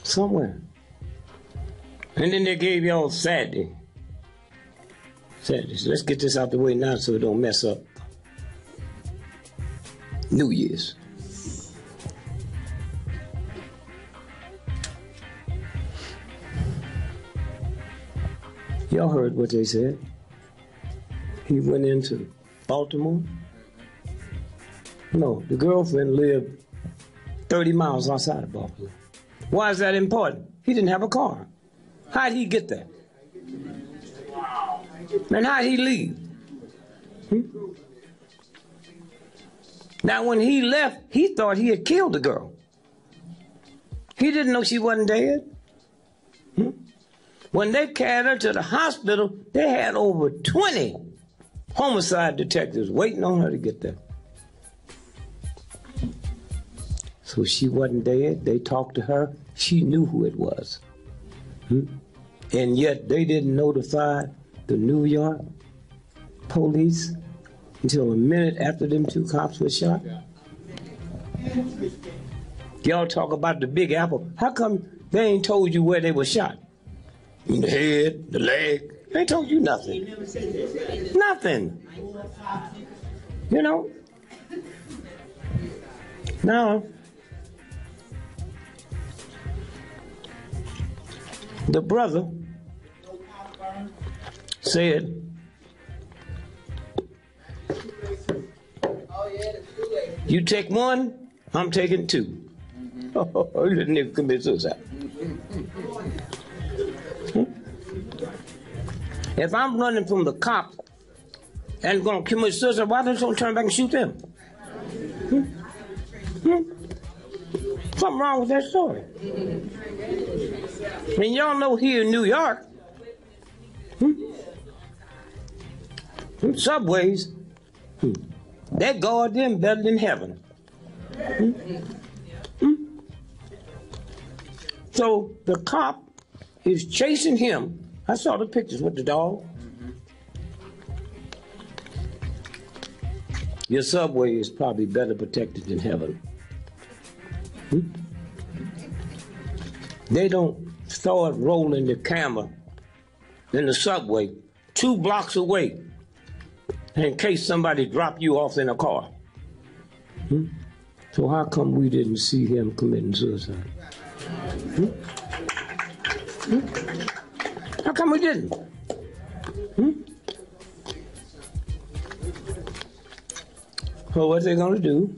A: Somewhere. And then they gave y'all Saturday. So let's get this out the way now so it don't mess up New Year's. Y'all heard what they said. He went into Baltimore. No, the girlfriend lived 30 miles outside of Baltimore. Why is that important? He didn't have a car. How'd he get there? And how'd he leave? Now, when he left, he thought he had killed the girl. He didn't know she wasn't dead. When they carried her to the hospital, they had over 20 homicide detectives waiting on her to get there. So she wasn't dead. They talked to her. She knew who it was. And yet they didn't notify the New York police until a minute after them 2 cops were shot. Y'all talk about the Big Apple. How come they ain't told you where they were shot? In the head, the leg. They told you nothing. Nothing. You know? Now, the brother said, you take 1, I'm taking 2. Oh, you didn't even commit suicide. If I'm running from the cop and going to commit suicide, why don't you turn back and shoot them? Something wrong with that story. And y'all know here in New York, subways, they guard them better than heaven. So the cop is chasing him. I saw the pictures with the dog. Your subway is probably better protected than heaven. They don't start rolling the camera in the subway 2 blocks away in case somebody drop you off in a car. So how come we didn't see him committing suicide? How come we didn't? So what they're gonna do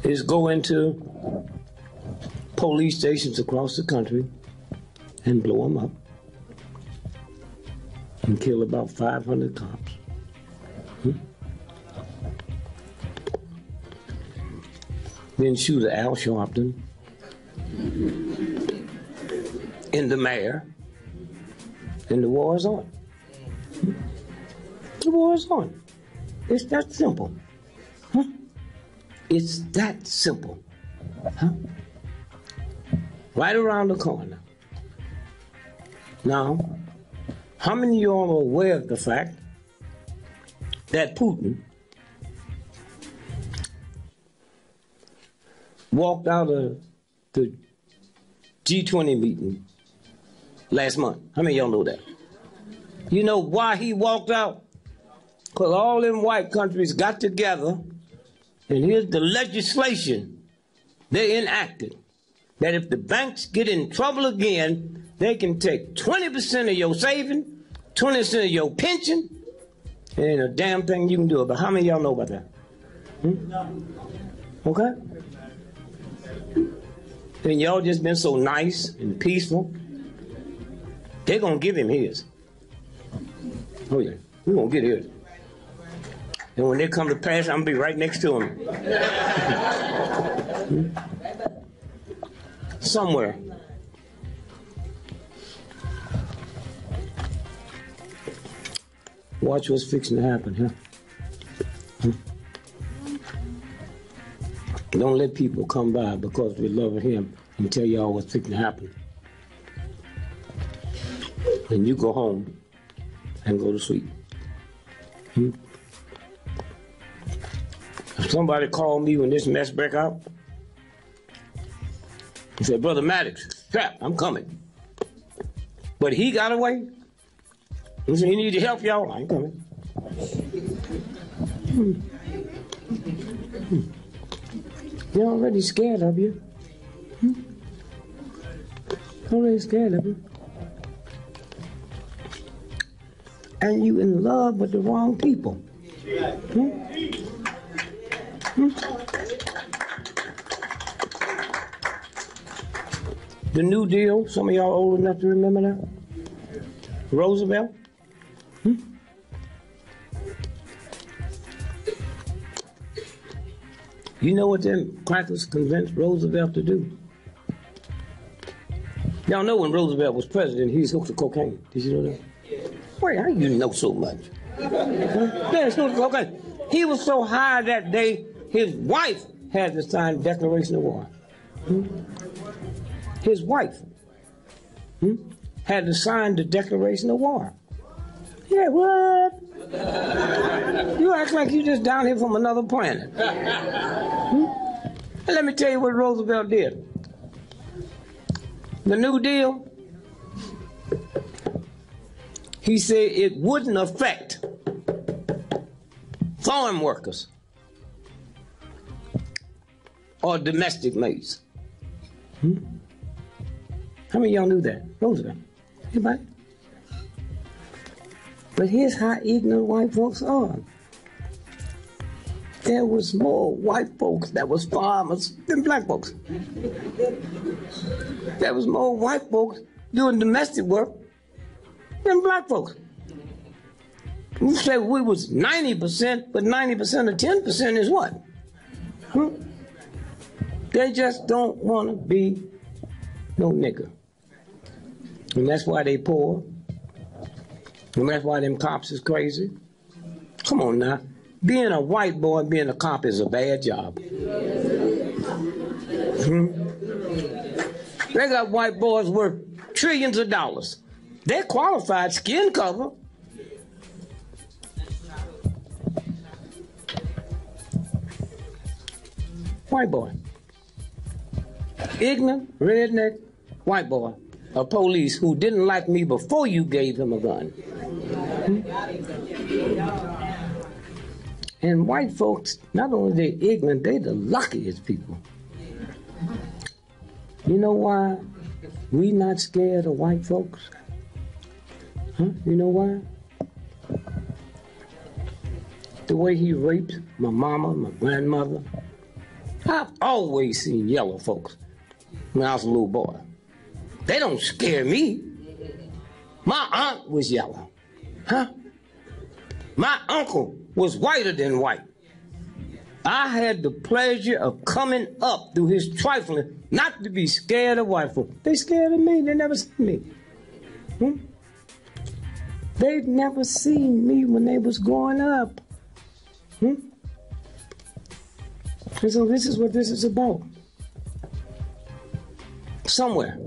A: is go into police stations across the country and blow them up and kill about 500 cops. Then shoot Al Sharpton in the mayor, and the war is on. The war is on. It's that simple. It's that simple. Right around the corner. Now, how many of y'all are aware of the fact that Putin walked out of the G20 meeting last month? How many of y'all know that? You know why he walked out? Because all them white countries got together, and here's the legislation they enacted. that if the banks get in trouble again, they can take 20% of your saving, 20% of your pension. There ain't a damn thing you can do about it. How many of y'all know about that? Okay? And y'all just been so nice and peaceful. They're going to give him his. Oh, yeah. We're going to get his. And when they come to pass, I'm going to be right next to him. Somewhere. Watch what's fixing to happen, huh? Don't let people come by because we love him and tell y'all what's fixing to happen. And you go home and go to sleep. If somebody called me when this mess broke out, he said, Brother Maddox, crap, I'm coming. But he got away. He said, he need to help y'all. I ain't coming. They're already scared of you. Already scared of you. And you in love with the wrong people. The New Deal, some of y'all old enough to remember that? Roosevelt? You know what them crackers convinced Roosevelt to do? Y'all know when Roosevelt was president, he was hooked to cocaine. Did you know that? Wait, how you know so much? Yeah, he hooked to cocaine. He was so high that day, his wife had to sign the Declaration of War. His wife had to sign the Declaration of War. Yeah, what? You act like you just down here from another planet. And let me tell you what Roosevelt did. The New Deal, he said it wouldn't affect farm workers or domestic maids. How many of y'all knew that? Roosevelt. Anybody? But here's how ignorant white folks are. There was more white folks that was farmers than black folks. There was more white folks doing domestic work than black folks. You say we was 90%, but 90% of 10% is what? They just don't want to be no nigger. And that's why they poor. And that's why them cops is crazy. Come on now. Being a white boy and being a cop is a bad job. They got white boys worth trillions of dollars. They're qualified skin cover. White boy. Ignorant, redneck, white boy. A police who didn't like me before you gave him a gun. And white folks, not only they ignorant, they the luckiest people. You know why we not scared of white folks? You know why? The way he raped my mama, my grandmother. I've always seen yellow folks when I was a little boy. They don't scare me. My aunt was yellow. My uncle was whiter than white. I had the pleasure of coming up through his trifling, not to be scared of white folk. They scared of me. They never seen me. They'd never seen me when they was growing up. And so this is what this is about. Somewhere.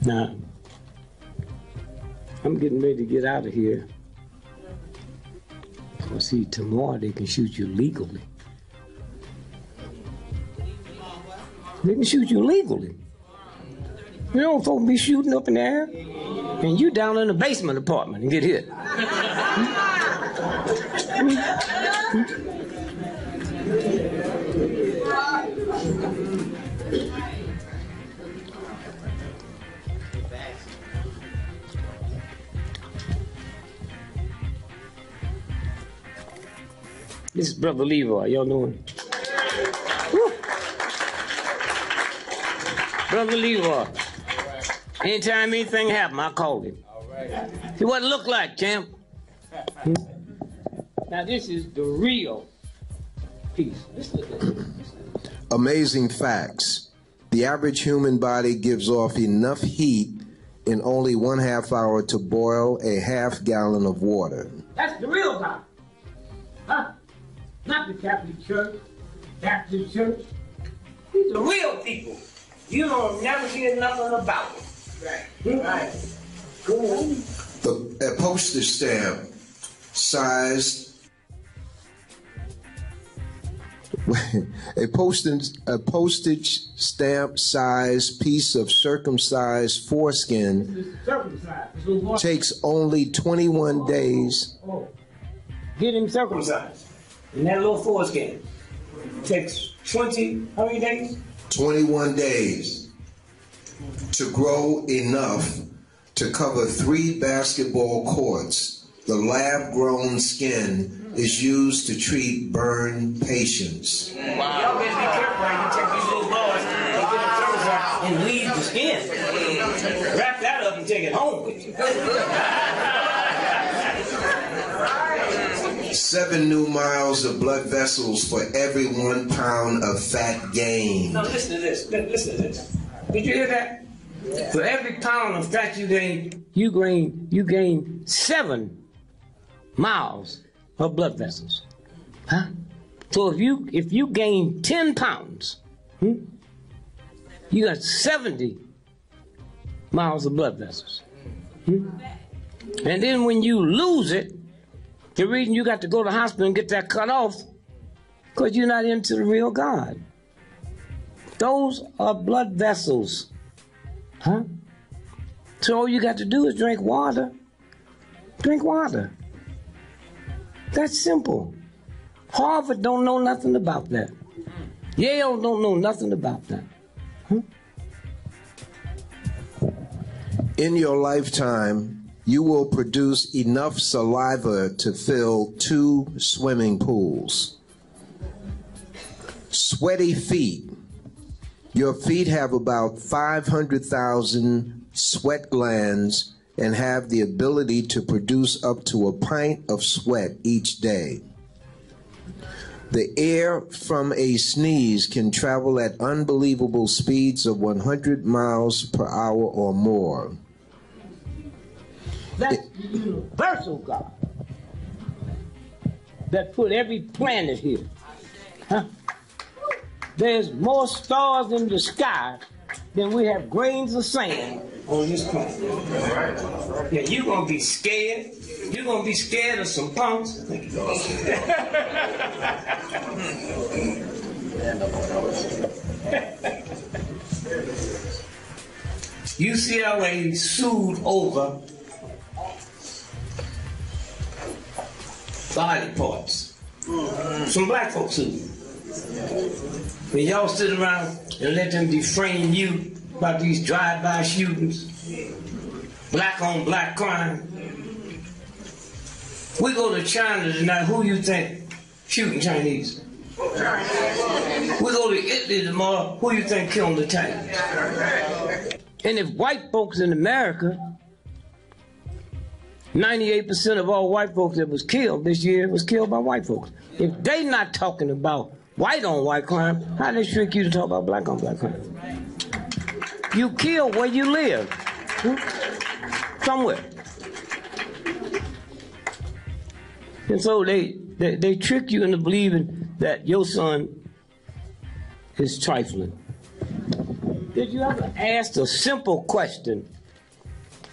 A: Now, I'm getting ready to get out of here. Because see, tomorrow they can shoot you legally. They can shoot you legally. You know, folks be shooting up in the air, and you down in the basement apartment and get hit. This is Brother Leroy. Y'all know him? Woo. Brother Leroy. Anytime anything happened, I called him. See what it looked like, champ. Now this is the real piece.
D: Amazing facts. The average human body gives off enough heat in only 1/2 hour to boil a 1/2 gallon of water.
A: That's the real God. Huh? Not the Catholic Church, Baptist Church. These are real people. You don't never hear nothing about them. Right. Right. Go on.
D: A postage stamp sized a postage stamp sized piece of circumcised foreskin takes only 21 days.
A: Oh. Get him circumcised. And that little foreskin takes 20, how many days?
D: 21 days to grow enough to cover 3 basketball courts. The lab-grown skin is used to treat burn patients.
A: Wow. Y'all better be careful when you take these little boys and get them circumcised and leave the skin. Wrap that up and take it home with you.
D: 7 new miles of blood vessels for every 1 pound of fat gained.
A: Now listen to this. Listen to this. Did you hear that? For every pound of fat you gain, you gain 7 miles of blood vessels. Huh? So if you gain 10 pounds, you got 70 miles of blood vessels. And then when you lose it, the reason you got to go to the hospital and get that cut off, because you're not into the real God. Those are blood vessels. Huh? So all you got to do is drink water. Drink water. That's simple. Harvard don't know nothing about that. Yale don't know nothing about that. Huh?
D: In your lifetime, you will produce enough saliva to fill 2 swimming pools. Sweaty feet. Your feet have about 500,000 sweat glands and have the ability to produce up to a pint of sweat each day. The air from a sneeze can travel at unbelievable speeds of 100 miles per hour or more.
A: That's the universal God that put every planet here. Huh? There's more stars in the sky than we have grains of sand on this planet. Yeah, you're going to be scared. You're going to be scared of some punks. UCLA sued over body parts. Some black folks sued. When y'all sit around and let them deframe you about these drive-by shootings, black on black crime. We go to China tonight, who you think shooting Chinese? We go to Italy tomorrow, who you think killing the Chinese? And if white folks in America, 98% of all white folks that was killed this year was killed by white folks. If they not talking about white on white crime, how they trick you to talk about black on black crime? You kill where you live. Somewhere. And so they trick you into believing that your son is trifling. Did you ever ask a simple question?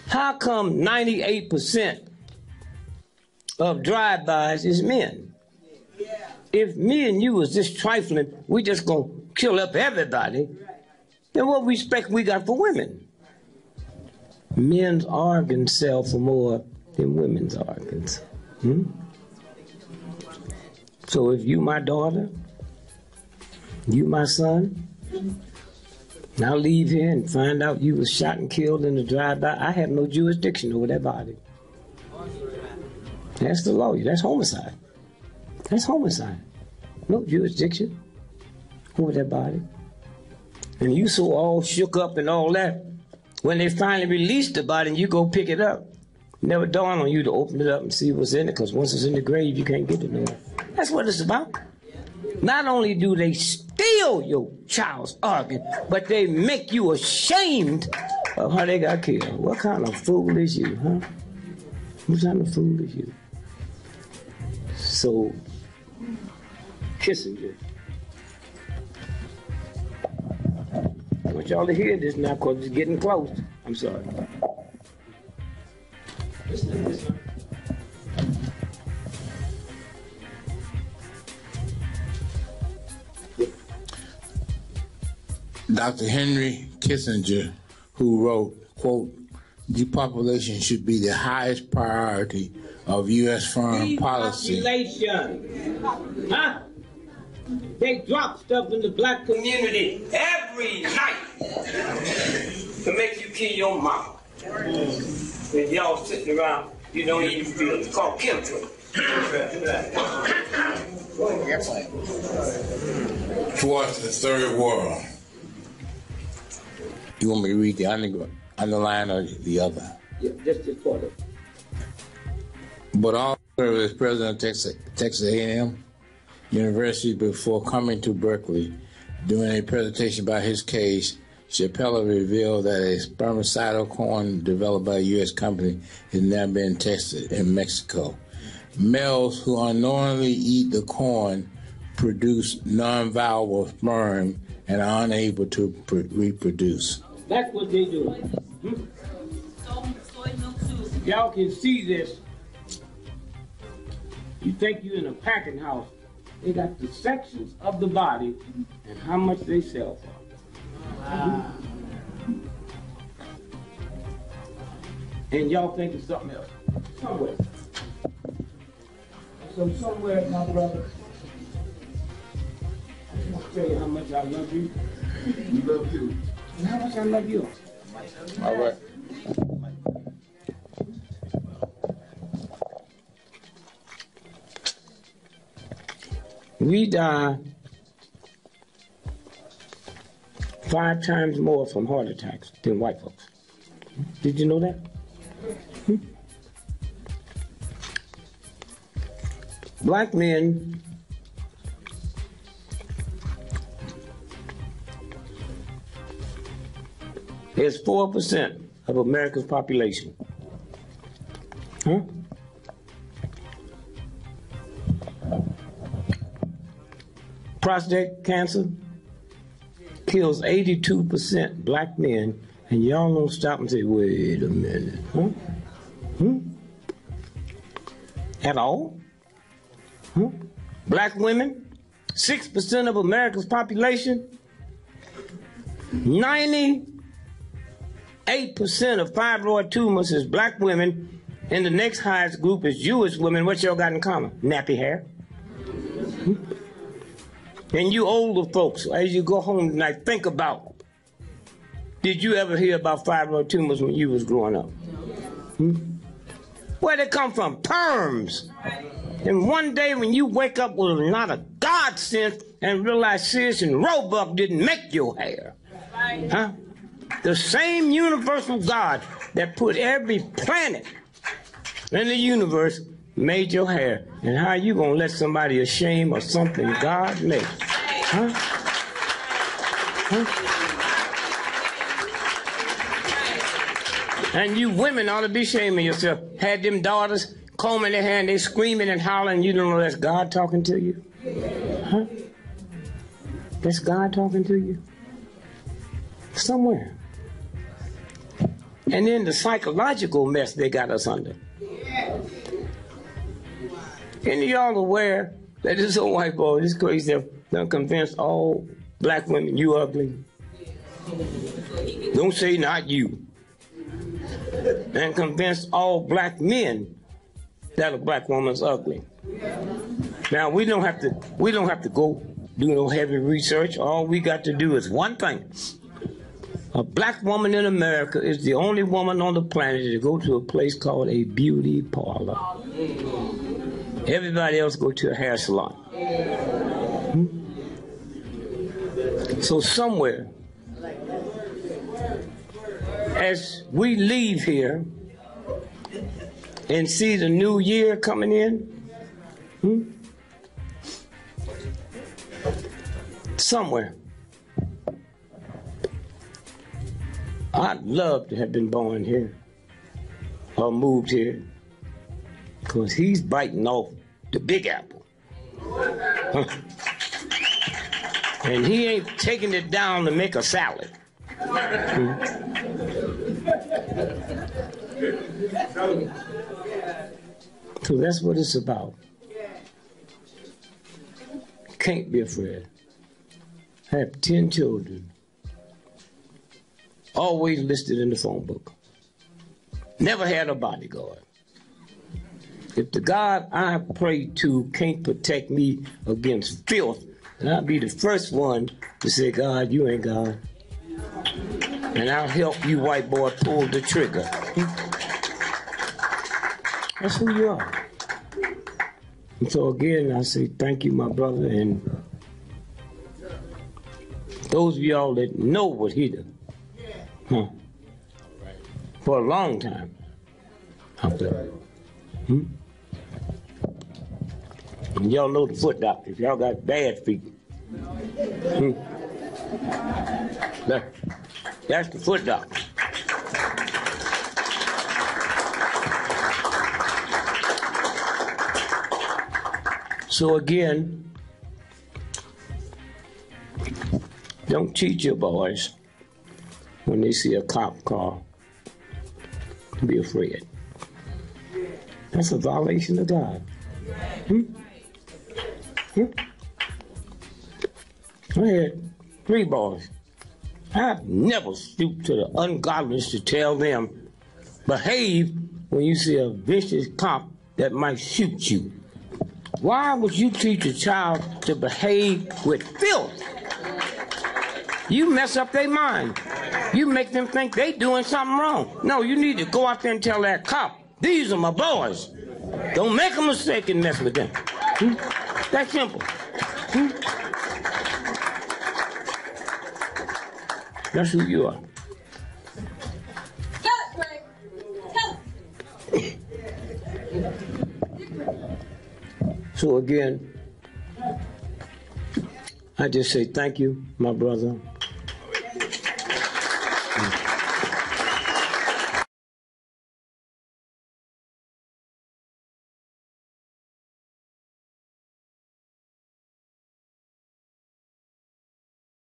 A: How come 98% of drive-bys is men? If me and you was just trifling, we just gonna kill up everybody, then what respect we got for women? Men's organs sell for more than women's organs. So if you my daughter, you my son, and I leave here and find out you was shot and killed in a drive-by, I have no jurisdiction over that body. That's the law. That's homicide. That's homicide. No jurisdiction over that body. And you so all shook up and all that, when they finally released the body and you go pick it up, never dawned on you to open it up and see what's in it, because once it's in the grave, you can't get it no more. That's what it's about. Not only do they steal your child's organ, but they make you ashamed of how they got killed. What kind of fool is you, huh? What kind of fool is you? So, Kissinger. I want y'all to hear this now because it's getting close. I'm sorry. Listen to this one.
C: Dr. Henry Kissinger, who wrote, quote, depopulation should be the highest priority of U.S. foreign policy.
A: Depopulation. Huh? They drop stuff in the black community every night to make you kill your mama. And y'all sitting around, you don't even feel it. It's called chemtrail.
C: Towards the third world. You want me to read the underline or the other?
A: Yeah, just part of it.
C: But all as president of Texas A&M University before coming to Berkeley, during a presentation about his case, Chappelle revealed that a spermicidal corn developed by a U.S. company is now being tested in Mexico. Males who unknowingly eat the corn produce non-viable sperm and are unable to reproduce.
A: That's what they do. Y'all can see this. You think you're in a packing house. They got the sections of the body and how much they sell for. And y'all think it's something else. Somewhere. So somewhere, my brother, I want to tell you how much I love you. We love you. And how much I love you.
C: All right.
A: We die 5 times more from heart attacks than white folks. Did you know that? Black men is 4% of America's population. Huh? Prostate cancer kills 82% black men, and y'all don't stop and say, wait a minute, huh? At all? Huh? Black women, 6% of America's population, 98% of fibroid tumors is black women, and the next highest group is Jewish women. What y'all got in common? Nappy hair. And you older folks, as you go home tonight, think about, did you ever hear about fibroid tumors when you was growing up? Where'd they come from? Perms. And one day when you wake up with not a God sense and realize Sears and Roebuck didn't make your hair. Huh? The same universal God that put every planet in the universe made your hair. And how you gonna let somebody ashamed of something God made? Huh? Huh? And you women ought to be ashamed of yourself. Had them daughters combing their hair and they screaming and hollering, you don't know that's God talking to you? Huh? That's God talking to you? Somewhere. And then the psychological mess they got us under. Any of y'all aware that this old white boy, this crazy, done convinced all black women you ugly? Don't say not you. And convinced all black men that a black woman's ugly. Now we don't have to go do no heavy research. All we got to do is one thing. A black woman in America is the only woman on the planet to go to a place called a beauty parlor. Everybody else go to a hair salon. So somewhere, as we leave here and see the new year coming in, somewhere, I'd love to have been born here or moved here, because he's biting off the big apple. And he ain't taking it down to make a salad. So that's what it's about. Can't be afraid. I have 10 children. Always listed in the phone book. Never had a bodyguard. If the God I pray to can't protect me against filth, then I'll be the first one to say, God, you ain't God. And I'll help you, white boy, pull the trigger. That's who you are. And so again, I say thank you, my brother, and those of y'all that know what he did. For a long time out there. And y'all know the foot doctor. If y'all got bad feet. That's the foot doctor. So again, don't teach your boys when they see a cop car to be afraid. That's a violation of God. I had 3 boys. I've never stooped to the ungodliness to tell them, behave when you see a vicious cop that might shoot you. Why would you teach a child to behave with filth? You mess up their mind. You make them think they doing something wrong. No, you need to go out there and tell that cop, these are my boys. Don't make a mistake and mess with them. That's simple. That's who you are.
E: Tell it, Greg. Tell it.
A: So again, I just say thank you, my brother.